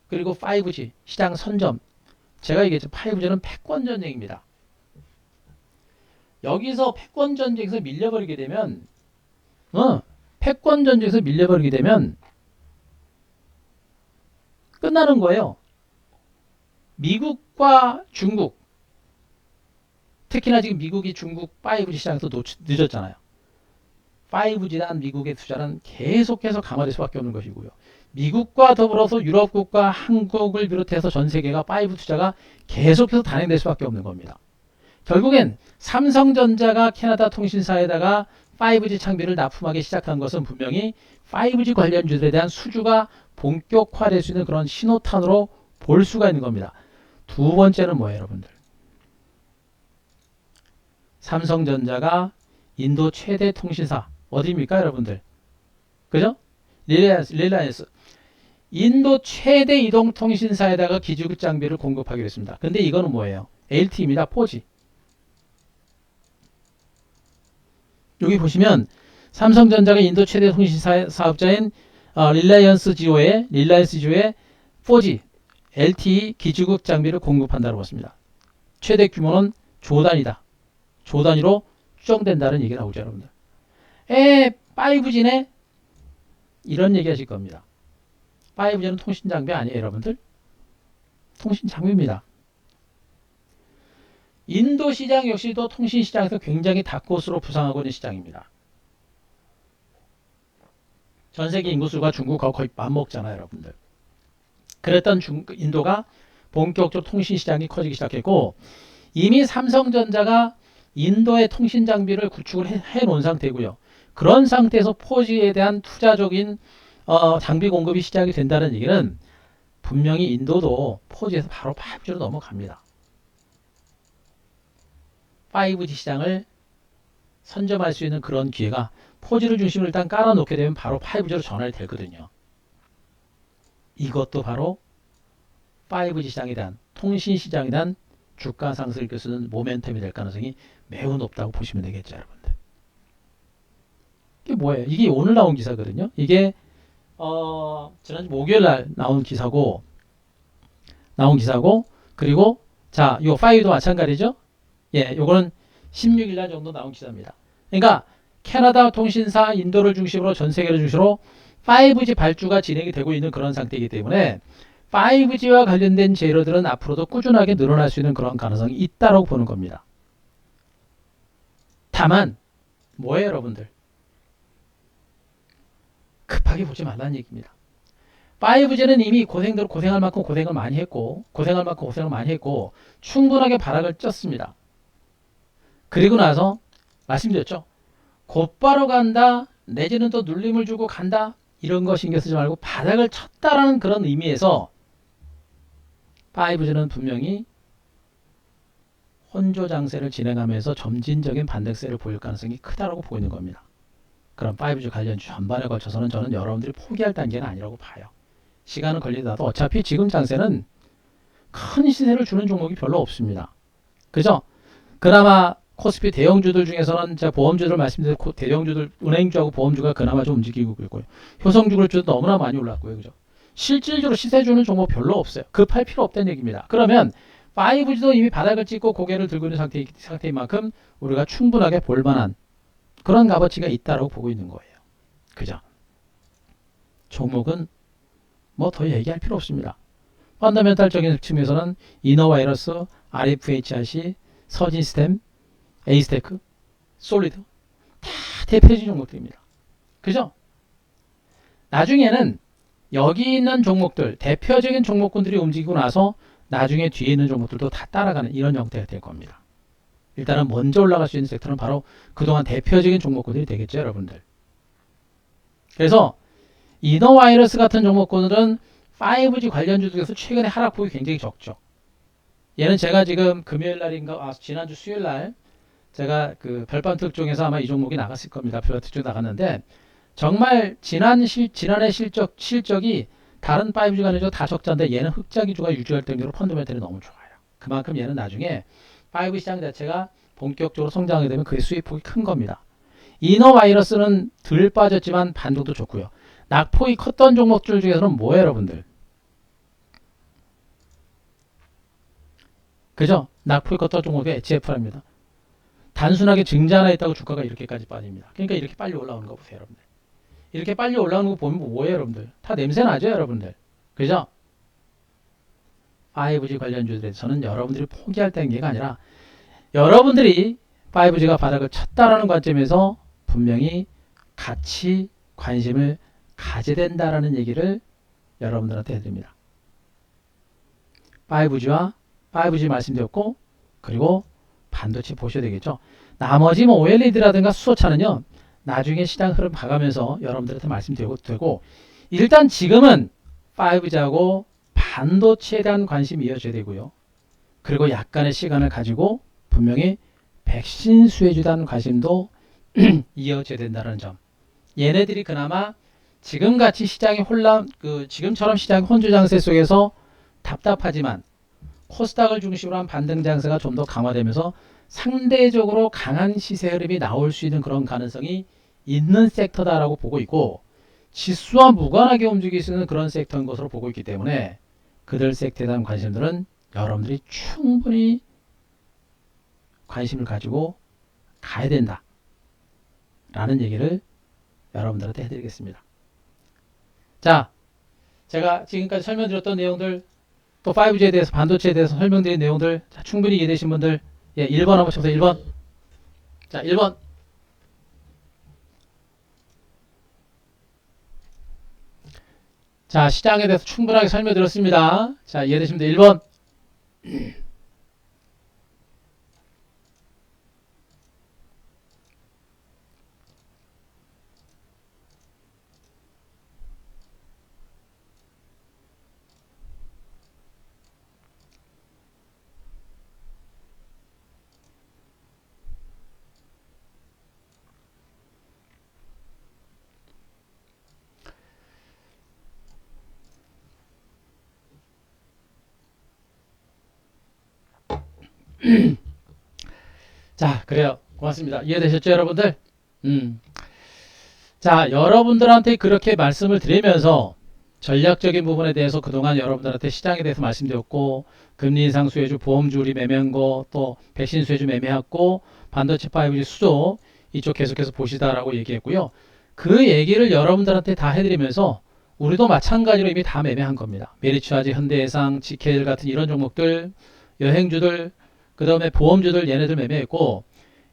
A: 그리고 5G 시장 선점, 제가 얘기했죠. 5G는 패권 전쟁입니다. 여기서 패권 전쟁에서 밀려버리게 되면 끝나는 거예요. 미국과 중국, 특히나 지금 미국이 중국 5G 시장에서 늦었잖아요. 5G에 대한 미국의 투자는 계속해서 강화될 수밖에 없는 것이고요. 미국과 더불어서 유럽국가, 한국을 비롯해서 전 세계가 5G 투자가 계속해서 단행될 수밖에 없는 겁니다. 결국엔 삼성전자가 캐나다 통신사에다가 5G 장비를 납품하기 시작한 것은 분명히 5G 관련주들에 대한 수주가 본격화될 수 있는 그런 신호탄으로 볼 수가 있는 겁니다. 두 번째는 뭐예요, 여러분들? 삼성전자가 인도 최대 통신사 어디입니까 여러분들? 그죠? 릴라이언스. 인도 최대 이동통신사에다가 기지국 장비를 공급하기로 했습니다. 근데 이거는 뭐예요? LTE입니다. 4G. 여기 보시면 삼성전자가 인도 최대 통신사 사업자인 릴라이언스 지오의 4G LTE 기지국 장비를 공급한다고 했습니다. 최대 규모는 조 단위다. 조 단위로 추정된다는 얘기가 나오죠, 여러분들. 5G네? 이런 얘기 하실 겁니다. 5G는 통신 장비 아니에요, 여러분들? 통신 장비입니다. 인도 시장 역시도 통신 시장에서 굉장히 닭고수로 부상하고 있는 시장입니다. 전 세계 인구수가 중국하고 거의 맞먹잖아요, 여러분들. 그랬던 인도가 본격적으로 통신 시장이 커지기 시작했고, 이미 삼성전자가 인도의 통신 장비를 구축을 해놓은 상태고요. 그런 상태에서 4G에 대한 투자적인 장비 공급이 시작이 된다는 얘기는 분명히 인도도 4G에서 바로 5G로 넘어갑니다. 5G 시장을 선점할 수 있는 그런 기회가 4G를 중심으로 일단 깔아놓게 되면 바로 5G로 전환이 되거든요. 이것도 바로 5G 시장에 대한 통신 시장에 대한 주가 상승을 일으킬 수 있는 모멘텀이 될 가능성이 매우 높다고 보시면 되겠죠, 여러분들. 이게 뭐예요? 이게 오늘 나온 기사거든요. 이게 지난주 목요일 날 나온 기사고 그리고 자, 요 5도 마찬가지죠. 예, 요거는 16일 날 정도 나온 기사입니다. 그러니까 캐나다 통신사 인도를 중심으로 전 세계를 중심으로 5G 발주가 진행이 되고 있는 그런 상태이기 때문에 5G와 관련된 재료들은 앞으로도 꾸준하게 늘어날 수 있는 그런 가능성이 있다고 보는 겁니다. 다만 뭐예요, 여러분들? 급하게 보지 말라는 얘기입니다. 5G는 이미 고생할 만큼 고생을 많이 했고 충분하게 발악을 쪘습니다. 그리고 나서 말씀드렸죠. 곧바로 간다, 내지는 또 눌림을 주고 간다, 이런 거 신경 쓰지 말고 바닥을 쳤다라는 그런 의미에서 5G는 분명히 혼조 장세를 진행하면서 점진적인 반등세를 보일 가능성이 크다고 보고 있는 겁니다. 그럼 5G 관련주 전반에 걸쳐서는 저는 여러분들이 포기할 단계는 아니라고 봐요. 시간은 걸리더라도 어차피 지금 장세는 큰 시세를 주는 종목이 별로 없습니다. 그죠? 그나마 코스피 대형주들 중에서는 제가 보험주들 말씀드린 대형주들 은행주하고 보험주가 그나마 좀 움직이고 있고요. 효성주그룹주도 너무나 많이 올랐고요. 그죠? 실질적으로 시세 주는 종목 별로 없어요. 급할 필요 없다는 얘기입니다. 그러면 5G도 이미 바닥을 찍고 고개를 들고 있는 상태인 만큼 우리가 충분하게 볼만한 그런 값어치가 있다고 보고 있는 거예요. 그죠? 종목은 뭐 더 얘기할 필요 없습니다. 펀더멘탈적인 측면에서는 이너바이러스, RFHIC, 서진스템, 에이스테크, 솔리드 다 대표적인 종목들입니다. 그죠? 나중에는 여기 있는 종목들, 대표적인 종목군들이 움직이고 나서 나중에 뒤에 있는 종목들도 다 따라가는 이런 형태가 될 겁니다. 일단은 먼저 올라갈 수 있는 섹터는 바로 그동안 대표적인 종목군들이 되겠죠, 여러분들. 그래서 이너바이러스 같은 종목군들은 5G 관련주 중에서 최근에 하락폭이 굉장히 적죠. 얘는 제가 지금 금요일 날인가, 지난주 수요일 날 제가 그 별밤 특종에서 아마 이 종목이 나갔을 겁니다. 별밤 특종 나갔는데 정말 지난해 실적이 다른 5G 관련주 다 적자인데 얘는 흑자 기조가 유지할 정도로 펀더멘털이 너무 좋아요. 그만큼 얘는 나중에 5G 시장 자체가 본격적으로 성장하게 되면 그의 수익폭이 큰 겁니다. 이너바이러스는 덜 빠졌지만 반등도 좋고요. 낙폭이 컸던 종목들 중에서는 뭐예요, 여러분들? 그죠? 낙폭이 컸던 종목이 HF랍니다. 단순하게 증자 하나 있다고 주가가 이렇게까지 빠집니다. 그러니까 이렇게 빨리 올라오는 거 보세요, 여러분들. 이렇게 빨리 올라오는 거 보면 뭐예요, 여러분들? 다 냄새 나죠, 여러분들? 그죠? 5G 관련주들에서는 여러분들이 포기할 단계가 아니라 여러분들이 5G가 바닥을 쳤다라는 관점에서 분명히 같이 관심을 가져야 된다라는 얘기를 여러분들한테 해드립니다. 5G 말씀드렸고, 그리고 반도체 보셔야 되겠죠. 나머지 뭐 OLED라든가 수소차는요, 나중에 시장 흐름 봐가면서 여러분들한테 말씀드리고 되고, 일단 지금은 5G하고 반도체에 대한 관심이 이어져야 되고요. 그리고 약간의 시간을 가지고 분명히 백신 수혜주에 대한 관심도 이어져야 된다는 점. 얘네들이 그나마 지금같이 시장이 지금처럼 시장이 혼조 장세 속에서 답답하지만 코스닥을 중심으로 한 반등 장세가 좀 더 강화되면서 상대적으로 강한 시세 흐름이 나올 수 있는 그런 가능성이 있는 섹터다라고 보고 있고, 지수와 무관하게 움직일 수 있는 그런 섹터인 것으로 보고 있기 때문에 그들 섹터에 대한 관심들은 여러분들이 충분히 관심을 가지고 가야 된다 라는 얘기를 여러분들한테 해드리겠습니다. 자, 제가 지금까지 설명드렸던 내용들, 또 5G에 대해서, 반도체에 대해서 설명드린 내용들, 자, 충분히 이해되신 분들, 1번 한번 쳐보세요. 1번. 자, 1번. 자, 시장에 대해서 충분하게 설명드렸습니다. 자, 이해되신 분들 1번. 자, 그래요. 고맙습니다. 이해되셨죠, 여러분들? 자, 여러분들한테 그렇게 말씀을 드리면서 전략적인 부분에 대해서 그동안 여러분들한테 시장에 대해서 말씀드렸고, 금리 인상 수혜주, 보험주 우리 매매한 거, 또 백신 수혜주 매매했고, 반도체 5G 수조 이쪽 계속해서 보시다라고 얘기했고요. 그 얘기를 여러분들한테 다 해드리면서 우리도 마찬가지로 이미 다 매매한 겁니다. 메리츠와지, 현대해상, GKL 같은 이런 종목들, 여행주들, 그 다음에 보험주들 얘네들 매매했고,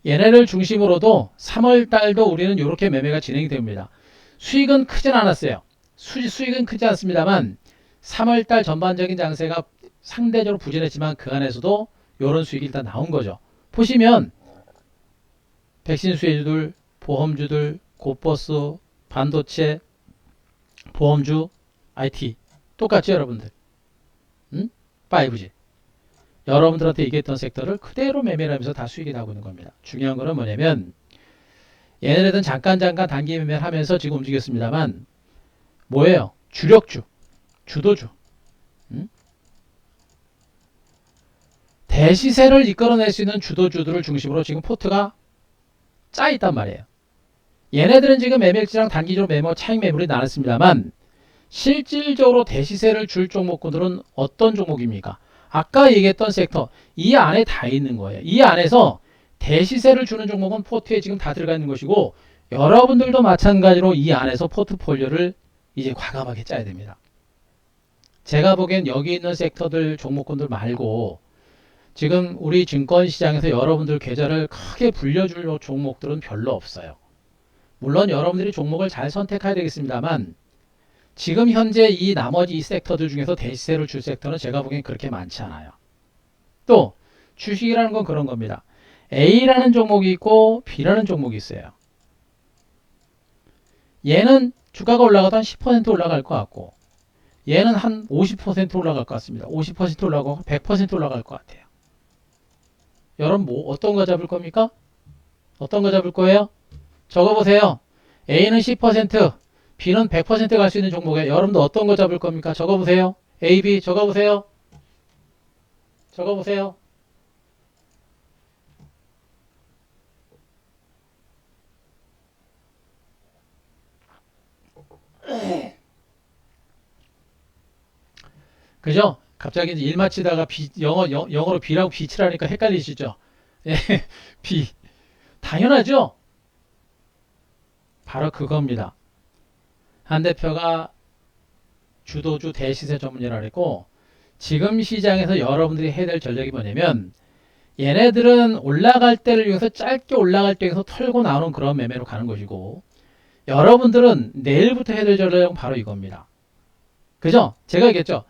A: 얘네를 중심으로도 3월 달도 우리는 이렇게 매매가 진행이 됩니다. 수익은 크진 않았어요. 수익은 크지 않습니다만 3월 달 전반적인 장세가 상대적으로 부진했지만 그 안에서도 이런 수익이 일단 나온 거죠. 보시면 백신 수혜주들, 보험주들, 고버스, 반도체, 보험주, IT 똑같죠, 여러분들? 5G. 여러분들한테 얘기했던 섹터를 그대로 매매를 하면서 다 수익이 나오고 있는 겁니다. 중요한 거는 뭐냐면, 얘네들은 잠깐 단기 매매를 하면서 지금 움직였습니다만 뭐예요? 주력주, 주도주, 대시세를 이끌어낼 수 있는 주도주들을 중심으로 지금 포트가 짜 있단 말이에요. 얘네들은 지금 매매일지랑 단기적으로 매매, 차익 매물이 나눴습니다만 실질적으로 대시세를 줄 종목군들은 어떤 종목입니까? 아까 얘기했던 섹터, 이 안에 다 있는 거예요. 이 안에서 대시세를 주는 종목은 포트에 지금 다 들어가 있는 것이고, 여러분들도 마찬가지로 이 안에서 포트폴리오를 이제 과감하게 짜야 됩니다. 제가 보기엔 여기 있는 섹터들, 종목군들 말고 지금 우리 증권시장에서 여러분들 계좌를 크게 불려줄 종목들은 별로 없어요. 물론 여러분들이 종목을 잘 선택해야 되겠습니다만 지금 현재 이 나머지 이 섹터들 중에서 대시세를 줄 섹터는 제가 보기엔 그렇게 많지 않아요. 또 주식이라는 건 그런 겁니다. A라는 종목이 있고 B라는 종목이 있어요. 얘는 주가가 올라가도 한 10% 올라갈 것 같고, 얘는 한 50% 올라갈 것 같습니다. 50% 올라가고 100% 올라갈 것 같아요. 여러분 뭐 어떤 거 잡을 겁니까? 어떤 거 잡을 거예요? 적어보세요. A는 10%, B는 100% 갈 수 있는 종목에 여러분도 어떤 거 잡을 겁니까? 적어보세요. A, B 적어보세요. 적어보세요. 그죠? 갑자기 이제 일 마치다가 영어로 B라고 B치라니까 헷갈리시죠? 예, B. 당연하죠? 바로 그겁니다. 한 대표가 주도주 대시세 전문이라고 했고, 지금 시장에서 여러분들이 해야 될 전략이 뭐냐면, 얘네들은 올라갈 때를 위해서 짧게 올라갈 때 위해서 털고 나오는 그런 매매로 가는 것이고, 여러분들은 내일부터 해야 될 전략은 바로 이겁니다. 그죠? 제가 얘기했죠?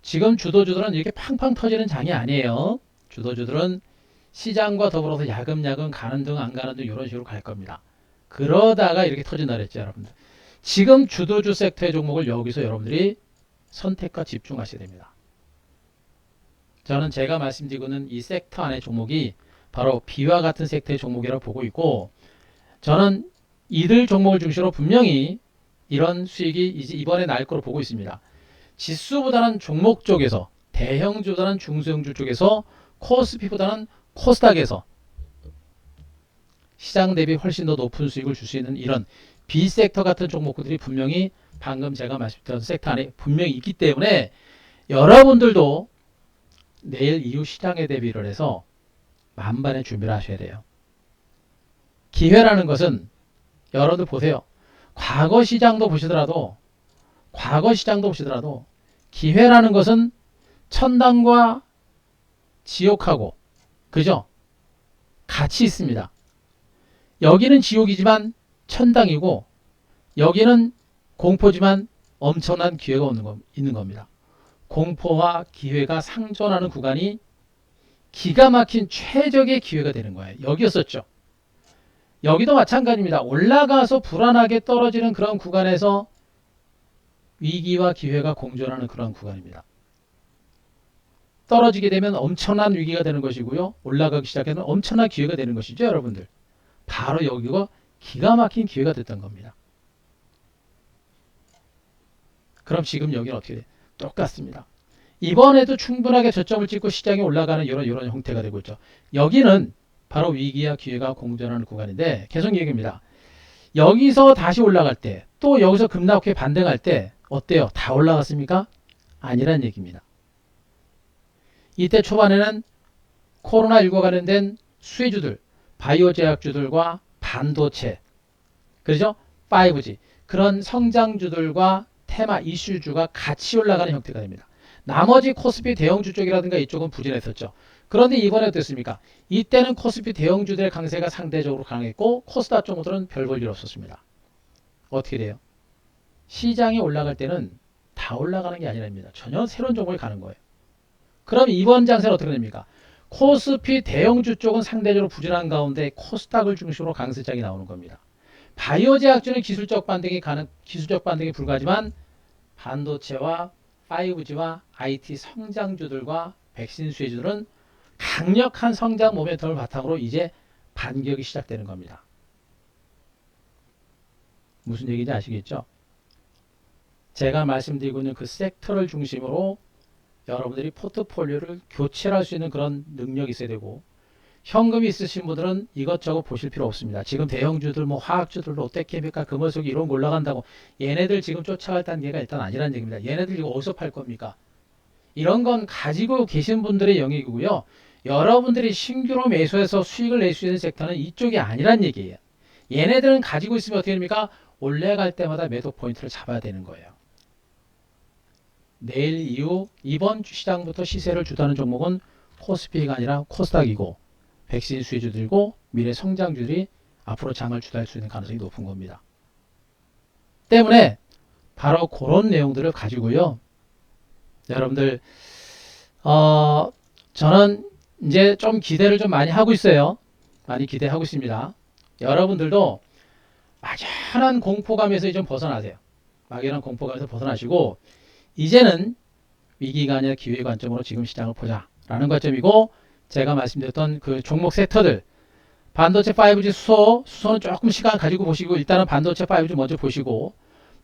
A: 지금 주도주들은 이렇게 팡팡 터지는 장이 아니에요. 주도주들은 시장과 더불어서 야금야금 가는 등 안 가는 등 이런 식으로 갈 겁니다. 그러다가 이렇게 터진다 그랬죠, 여러분들. 지금 주도주 섹터의 종목을 여기서 여러분들이 선택과 집중하셔야 됩니다. 저는 제가 말씀드리고는 이 섹터 안의 종목이 바로 B와 같은 섹터의 종목이라고 보고 있고, 저는 이들 종목을 중심으로 분명히 이런 수익이 이제 이번에 날 거로 보고 있습니다. 지수보다는 종목 쪽에서, 대형주보다는 중소형주 쪽에서, 코스피보다는 코스닥에서 시장 대비 훨씬 더 높은 수익을 줄 수 있는 이런 B섹터 같은 종목들이 분명히 방금 제가 말씀드린 섹터 안에 분명히 있기 때문에 여러분들도 내일 이후 시장에 대비를 해서 만반의 준비를 하셔야 돼요. 기회라는 것은 여러분들 보세요. 과거 시장도 보시더라도 기회라는 것은 천당과 지옥하고, 그죠? 같이 있습니다. 여기는 지옥이지만 천당이고, 여기는 공포지만 엄청난 기회가 있는 겁니다. 공포와 기회가 상존하는 구간이 기가 막힌 최적의 기회가 되는 거예요. 여기였었죠. 여기도 마찬가지입니다. 올라가서 불안하게 떨어지는 그런 구간에서 위기와 기회가 공존하는 그런 구간입니다. 떨어지게 되면 엄청난 위기가 되는 것이고요. 올라가기 시작하면 엄청난 기회가 되는 것이죠, 여러분들. 바로 여기가 기가 막힌 기회가 됐던 겁니다. 그럼 지금 여기는 어떻게 돼요? 똑같습니다. 이번에도 충분하게 저점을 찍고 시장이 올라가는 이런 형태가 되고 있죠. 여기는 바로 위기와 기회가 공존하는 구간인데, 계속 얘기합니다. 여기서 다시 올라갈 때, 또 여기서 급락해 반등할 때 어때요? 다 올라갔습니까? 아니란 얘기입니다. 이때 초반에는 코로나19와 관련된 수혜주들, 바이오 제약주들과 반도체, 그렇죠? 5G, 그런 성장주들과 테마 이슈주가 같이 올라가는 형태가 됩니다. 나머지 코스피 대형주 쪽이라든가 이쪽은 부진했었죠. 그런데 이번에 어땠습니까? 이때는 코스피 대형주들의 강세가 상대적으로 강했고, 코스닥 종목들은 별 볼 일 없었습니다. 어떻게 돼요? 시장이 올라갈 때는 다 올라가는 게 아니랍니다. 전혀 새로운 종목이 가는 거예요. 그럼 이번 장세는 어떻게 됩니까? 코스피 대형주 쪽은 상대적으로 부진한 가운데 코스닥을 중심으로 강세장이 나오는 겁니다. 바이오 제약주는 기술적 반등이 불가하지만 반도체와 5G와 IT 성장주들과 백신 수혜주들은 강력한 성장 모멘텀을 바탕으로 이제 반격이 시작되는 겁니다. 무슨 얘기인지 아시겠죠? 제가 말씀드리고 있는 그 섹터를 중심으로 여러분들이 포트폴리오를 교체할 수 있는 그런 능력이 있어야 되고, 현금이 있으신 분들은 이것저것 보실 필요 없습니다. 지금 대형주들, 화학주들, 롯데케미칼, 금호석이 이런 거 올라간다고 얘네들 지금 쫓아갈 단계가 일단 아니라는 얘기입니다. 얘네들 이거 어디서 팔 겁니까? 이런 건 가지고 계신 분들의 영역이고요. 여러분들이 신규로 매수해서 수익을 낼 수 있는 섹터는 이쪽이 아니란 얘기예요. 얘네들은 가지고 있으면 어떻게 됩니까? 올라갈 때마다 매도 포인트를 잡아야 되는 거예요. 내일 이후 이번 시장부터 시세를 주도하는 종목은 코스피가 아니라 코스닥이고, 백신 수혜주들고 미래 성장주들이 앞으로 장을 주도할 수 있는 가능성이 높은 겁니다. 때문에 바로 그런 내용들을 가지고요. 여러분들 저는 이제 좀 기대를 좀 많이 하고 있어요. 많이 기대하고 있습니다. 여러분들도 막연한 공포감에서 좀 벗어나세요. 막연한 공포감에서 벗어나시고, 이제는 위기가 아니라 기회 관점으로 지금 시장을 보자라는 관점이고, 제가 말씀드렸던 그 종목 섹터들, 반도체 5G 수소는 조금 시간 가지고 보시고, 일단은 반도체 5G 먼저 보시고,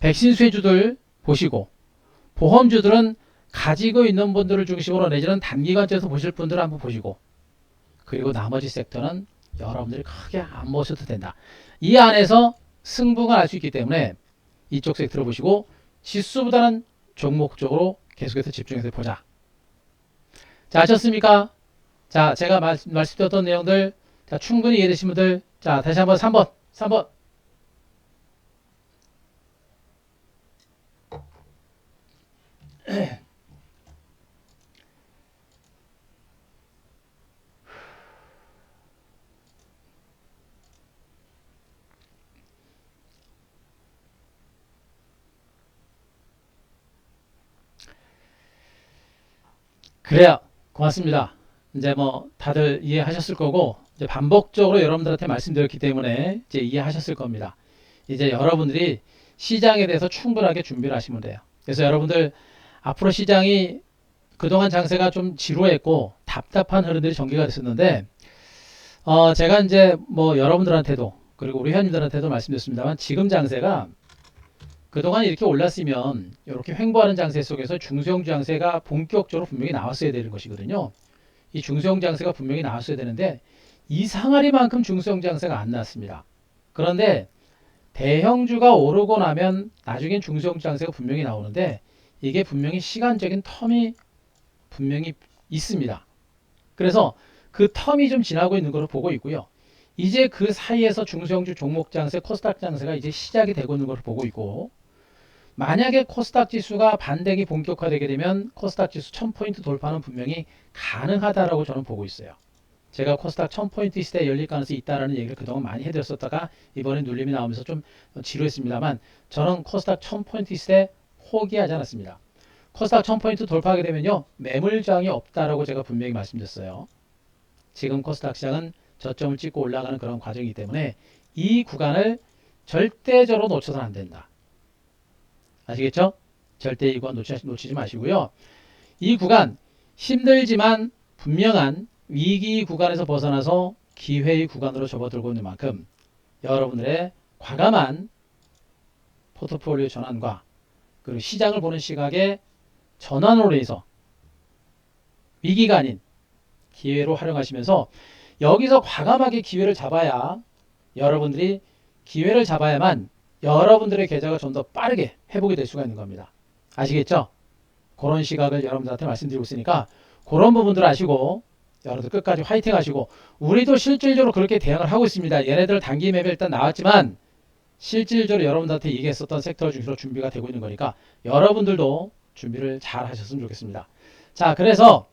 A: 백신 수혜주들 보시고, 보험주들은 가지고 있는 분들을 중심으로 내지는 단기 관점에서 보실 분들을 한번 보시고, 그리고 나머지 섹터는 여러분들이 크게 안 보셔도 된다. 이 안에서 승부가 날 수 있기 때문에 이쪽 섹터를 보시고, 지수보다는 종목적으로 계속해서 집중해서 보자. 자, 아셨습니까? 자, 제가 말씀드렸던 내용들, 자, 충분히 이해되신 분들, 자, 다시 한번 3번. 그래요. 고맙습니다. 이제 다들 이해하셨을 거고, 이제 반복적으로 여러분들한테 말씀드렸기 때문에 이제 이해하셨을 겁니다. 이제 여러분들이 시장에 대해서 충분하게 준비를 하시면 돼요. 그래서 여러분들 앞으로 시장이 그동안 장세가 좀 지루했고 답답한 흐름들이 전개가 됐었는데, 제가 이제 뭐 여러분들한테도 그리고 우리 회원님들한테도 말씀드렸습니다만 지금 장세가 그동안 이렇게 올랐으면 이렇게 횡보하는 장세 속에서 중소형주 장세가 본격적으로 분명히 나왔어야 되는 것이거든요. 이 중소형 장세가 분명히 나왔어야 되는데 이 상하리만큼 중소형 장세가 안 나왔습니다. 그런데 대형주가 오르고 나면 나중엔 중소형 장세가 분명히 나오는데 이게 분명히 시간적인 텀이 분명히 있습니다. 그래서 그 텀이 좀 지나고 있는 걸로 보고 있고요. 이제 그 사이에서 중소형주 종목 장세, 코스닥 장세가 이제 시작이 되고 있는 걸로 보고 있고 만약에 코스닥 지수가 반등이 본격화되게 되면 코스닥 지수 1000포인트 돌파는 분명히 가능하다라고 저는 보고 있어요. 제가 코스닥 1000포인트 시대에 열릴 가능성이 있다라는 얘기를 그동안 많이 해드렸었다가 이번에 눌림이 나오면서 좀 지루했습니다만 저는 코스닥 1000포인트 시대 포기하지 않았습니다. 코스닥 1000포인트 돌파하게 되면요. 매물장이 없다라고 제가 분명히 말씀드렸어요. 지금 코스닥 시장은 저점을 찍고 올라가는 그런 과정이기 때문에 이 구간을 절대적으로 놓쳐서는 안 된다. 아시겠죠? 절대 이 구간 놓치지 마시고요. 이 구간 힘들지만 분명한 위기 구간에서 벗어나서 기회의 구간으로 접어들고 있는 만큼 여러분들의 과감한 포트폴리오 전환과 그리고 시장을 보는 시각의 전환으로 인해서 위기가 아닌 기회로 활용하시면서 여기서 과감하게 기회를 잡아야 여러분들이 기회를 잡아야만 여러분들의 계좌가 좀 더 빠르게 회복이 될 수가 있는 겁니다. 아시겠죠? 그런 시각을 여러분들한테 말씀드리고 있으니까 그런 부분들 아시고 여러분들 끝까지 화이팅 하시고 우리도 실질적으로 그렇게 대응을 하고 있습니다. 얘네들 단기 매매 일단 나왔지만 실질적으로 여러분들한테 얘기했었던 섹터 중심으로 준비가 되고 있는 거니까 여러분들도 준비를 잘 하셨으면 좋겠습니다. 자, 그래서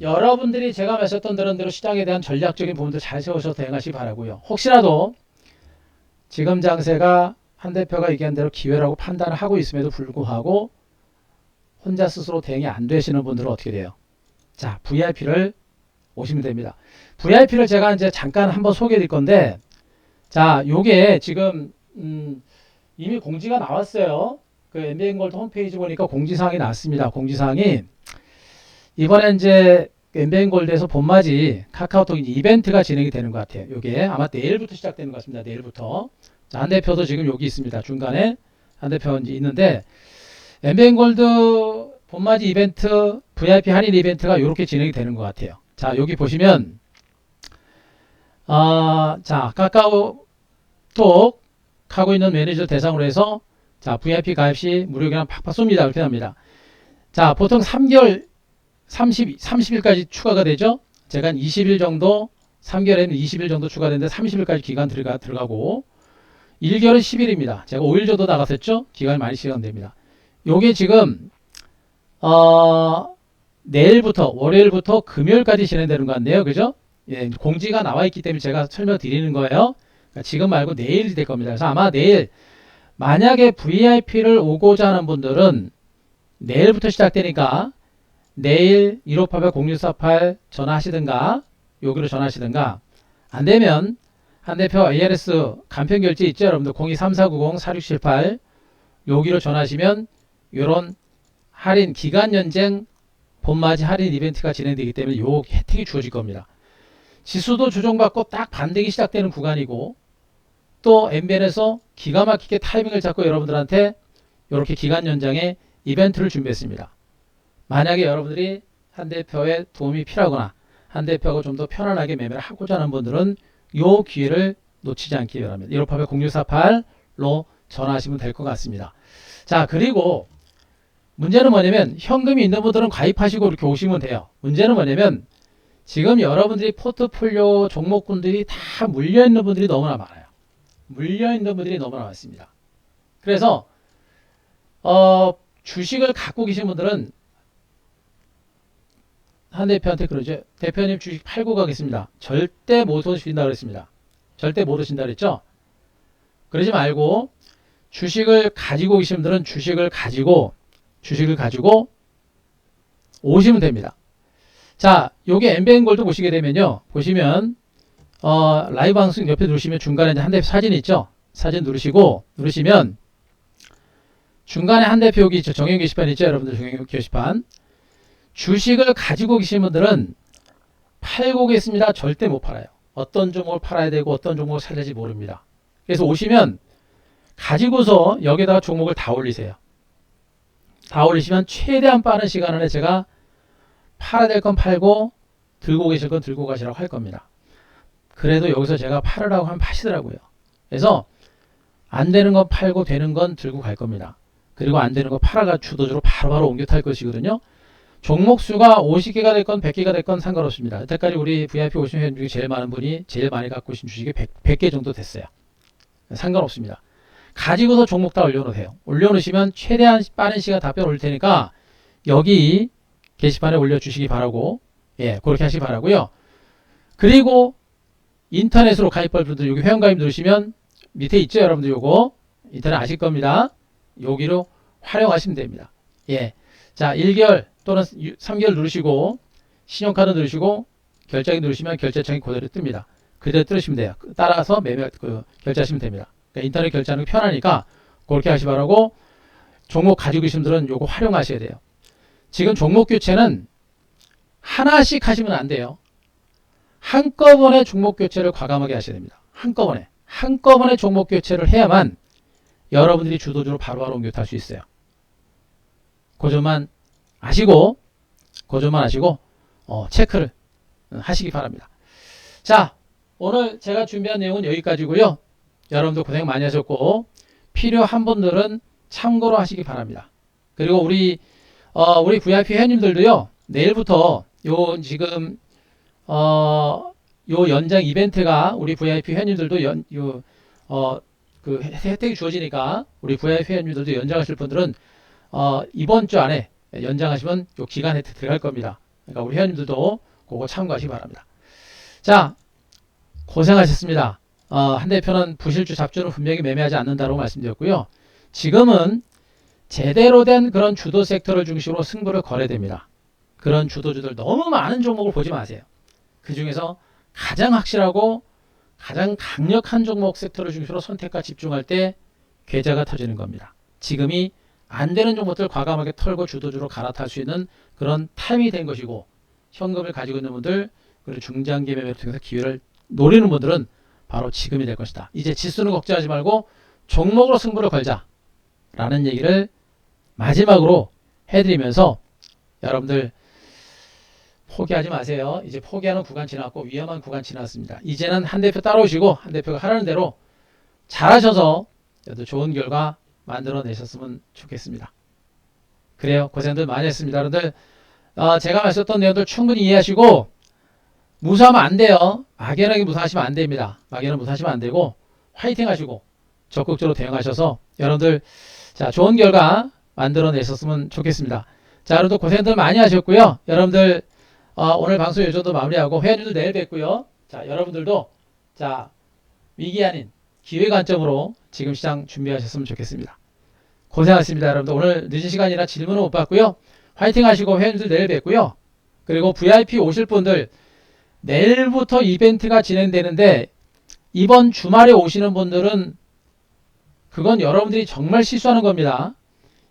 A: 여러분들이 제가 말씀드렸던 대로 시장에 대한 전략적인 부분들 잘 세우셔서 대응하시기 바라고요. 혹시라도 지금 장세가 한 대표가 얘기한 대로 기회라고 판단을 하고 있음에도 불구하고 혼자 스스로 대응이 안 되시는 분들은 어떻게 돼요? 자, VIP를 오시면 됩니다. VIP를 제가 이제 잠깐 한번 소개해 드릴 건데, 자, 요게 지금, 이미 공지가 나왔어요. 그 MBN골드 홈페이지 보니까 공지사항이 나왔습니다. 공지사항이, 이번에 이제 MBN골드에서 봄맞이 카카오톡 이벤트가 진행이 되는 것 같아요. 요게 아마 내일부터 시작되는 것 같습니다. 내일부터. 자, 한 대표도 지금 여기 있습니다. 중간에 한 대표 있는데, MBN골드 봄맞이 이벤트, VIP 할인 이벤트가 이렇게 진행이 되는 것 같아요. 자, 여기 보시면, 자, 카카오톡 하고 있는 매니저 대상으로 해서, 자, VIP 가입 시 무료 기간 팍팍 쏩니다. 이렇게 합니다. 자, 보통 3개월, 30일까지 추가가 되죠? 제가 한 20일 정도, 3개월에는 20일 정도 추가되는데 30일까지 기간 들어가고, 1개월은 10일입니다. 제가 5일 정도 나갔었죠? 기간이 많이 시간됩니다. 요게 지금, 내일부터 월요일부터 금요일까지 진행되는 것 같네요. 그죠? 예, 공지가 나와 있기 때문에 제가 설명드리는 거예요. 그러니까 지금 말고 내일이 될 겁니다. 그래서 아마 내일 만약에 VIP를 오고자 하는 분들은 내일부터 시작되니까 내일 1588-0648 전화하시든가 여기로 전화하시든가 안되면 한대표 ARS 간편결제 있죠? 여러분들 023490-4678 여기로 전화하시면 이런 할인 기간 연장 봄맞이 할인 이벤트가 진행되기 때문에 요 혜택이 주어질 겁니다. 지수도 조정받고 딱 반등이 시작되는 구간이고 또 MBN에서 기가 막히게 타이밍을 잡고 여러분들한테 이렇게 기간 연장의 이벤트를 준비했습니다. 만약에 여러분들이 한 대표의 도움이 필요하거나 한 대표하고 좀 더 편안하게 매매를 하고자 하는 분들은 요 기회를 놓치지 않기 바랍니다. 1588-0648로 전화하시면 될 것 같습니다. 자, 그리고 문제는 뭐냐면 현금이 있는 분들은 가입하시고 이렇게 오시면 돼요. 문제는 뭐냐면 지금 여러분들이 포트폴리오 종목군들이 다 물려있는 분들이 너무나 많아요. 물려있는 분들이 너무나 많습니다. 그래서 주식을 갖고 계신 분들은 한 대표한테 그러죠. 대표님 주식 팔고 가겠습니다. 절대 못 오신다 그랬습니다. 절대 못 오신다 그랬죠. 그러지 말고 주식을 가지고 계신 분들은 주식을 가지고 오시면 됩니다. 자, 요게 MBN골드 보시게 되면요. 보시면 라이브 방송 옆에 누르시면 중간에 한 대표 사진 있죠. 사진 누르시면 중간에 한 대표 여기 있죠. 정형 게시판 있죠. 여러분들 정형 게시판. 주식을 가지고 계신 분들은 팔고 계십니다. 절대 못 팔아요. 어떤 종목을 팔아야 되고 어떤 종목을 살려야 될지 모릅니다. 그래서 오시면 가지고서 여기다가 종목을 다 올리세요. 다 올리시면 최대한 빠른 시간 안에 제가 팔아야 될 건 팔고 들고 계실 건 들고 가시라고 할 겁니다. 그래도 여기서 제가 팔으라고 하면 파시더라고요. 그래서 안 되는 건 팔고 되는 건 들고 갈 겁니다. 그리고 안 되는 거 팔아가 주도주로 바로바로 옮겨 탈 것이거든요. 종목 수가 50개가 됐건 100개가 됐건 상관없습니다. 여태까지 우리 VIP 오신 회원 중에 제일 많은 분이 제일 많이 갖고 계신 주식이 100개 정도 됐어요. 상관없습니다. 가지고서 종목 다 올려놓으세요. 올려놓으시면 최대한 빠른 시간 답변 올 테니까 여기 게시판에 올려주시기 바라고, 예, 그렇게 하시기 바라고요. 그리고 인터넷으로 가입할 분들 여기 회원가입 누르시면 밑에 있죠, 여러분들. 요거 인터넷 아실 겁니다. 여기로 활용하시면 됩니다. 예, 자 1개월 또는 3개월 누르시고 신용카드 누르시고 결제하기 누르시면 결제창이 그대로 뜹니다. 그대로 뚫으시면 돼요. 따라서 매매 결제하시면 됩니다. 그러니까 인터넷 결제하는 게 편하니까 그렇게 하시 바라고, 종목 가지고 계신 분들은 요거 활용하셔야 돼요. 지금 종목 교체는 하나씩 하시면 안 돼요. 한꺼번에 종목 교체를 과감하게 하셔야 됩니다. 한꺼번에 종목 교체를 해야만 여러분들이 주도주로 바로바로 옮겨 탈 수 있어요. 그 점만 아시고 체크를 하시기 바랍니다. 자, 오늘 제가 준비한 내용은 여기까지고요. 여러분들 고생 많이 하셨고 필요한 분들은 참고로 하시기 바랍니다. 그리고 우리 VIP 회원님들도요, 내일부터 요 지금 요 연장 이벤트가 우리 VIP 회원님들도 그 혜택이 주어지니까 우리 VIP 회원님들도 연장하실 분들은 이번 주 안에 연장하시면 요 기간 혜택 들어갈 겁니다. 그러니까 우리 회원님들도 그거 참고하시기 바랍니다. 자, 고생하셨습니다. 한 대표는 부실주 잡주는 분명히 매매하지 않는다고 말씀드렸고요. 지금은 제대로 된 그런 주도 섹터를 중심으로 승부를 걸어야 됩니다. 그런 주도주들 너무 많은 종목을 보지 마세요. 그 중에서 가장 확실하고 가장 강력한 종목 섹터를 중심으로 선택과 집중할 때 계좌가 터지는 겁니다. 지금이 안 되는 종목들 과감하게 털고 주도주로 갈아탈 수 있는 그런 타임이 된 것이고, 현금을 가지고 있는 분들, 그리고 중장기 매매를 통해서 기회를 노리는 분들은 바로 지금이 될 것이다. 이제 지수는 걱정하지 말고 종목으로 승부를 걸자 라는 얘기를 마지막으로 해드리면서, 여러분들 포기하지 마세요. 이제 포기하는 구간 지났고 위험한 구간 지났습니다. 이제는 한 대표 따라오시고 한 대표가 하라는 대로 잘하셔서 좋은 결과 만들어내셨으면 좋겠습니다. 그래요. 고생들 많이 했습니다. 여러분들 제가 말씀했던 내용들 충분히 이해하시고 무사하면 안 돼요. 막연하게 무사하시면 안 됩니다. 막연하게 무사하시면 안 되고 화이팅 하시고 적극적으로 대응하셔서 여러분들 자 좋은 결과 만들어내셨으면 좋겠습니다. 자, 여러분들 고생들 많이 하셨고요. 여러분들 오늘 방송 이 정도 마무리하고 회원님들 내일 뵙고요. 자, 여러분들도 자 위기 아닌 기회 관점으로 지금 시장 준비하셨으면 좋겠습니다. 고생하셨습니다. 여러분들 오늘 늦은 시간이라 질문은 못 받고요. 화이팅 하시고 회원님들 내일 뵙고요. 그리고 VIP 오실 분들 내일부터 이벤트가 진행되는데 이번 주말에 오시는 분들은 그건 여러분들이 정말 실수하는 겁니다.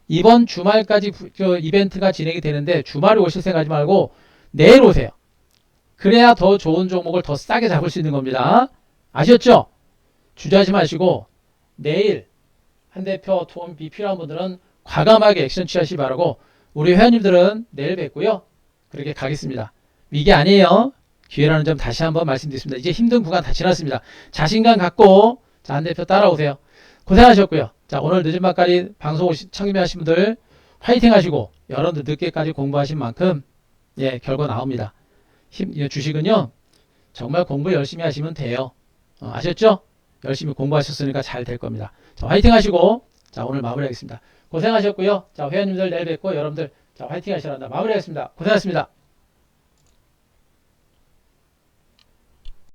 A: 이번 주말까지 이벤트가 진행이 되는데 주말에 오실 생각하지 말고 내일 오세요. 그래야 더 좋은 종목을 더 싸게 잡을 수 있는 겁니다. 아셨죠? 주저하지 마시고 내일 한 대표 도움이 필요한 분들은 과감하게 액션 취하시기 바라고, 우리 회원님들은 내일 뵙고요. 그렇게 가겠습니다. 위기 아니에요. 기회라는 점 다시 한번 말씀드리겠습니다. 이제 힘든 구간 다 지났습니다. 자신감 갖고 자, 한 대표 따라오세요. 고생하셨고요. 자, 오늘 늦은 밤까지 방송 참여하신 분들 화이팅 하시고 여러분들 늦게까지 공부하신 만큼 예, 결과 나옵니다. 주식은요 정말 공부 열심히 하시면 돼요. 아셨죠? 열심히 공부하셨으니까 잘 될 겁니다. 자, 화이팅 하시고 자, 오늘 마무리하겠습니다. 고생하셨고요. 자, 회원님들 내일 뵙고 여러분들 자, 화이팅 하시란다. 마무리하겠습니다. 고생하셨습니다.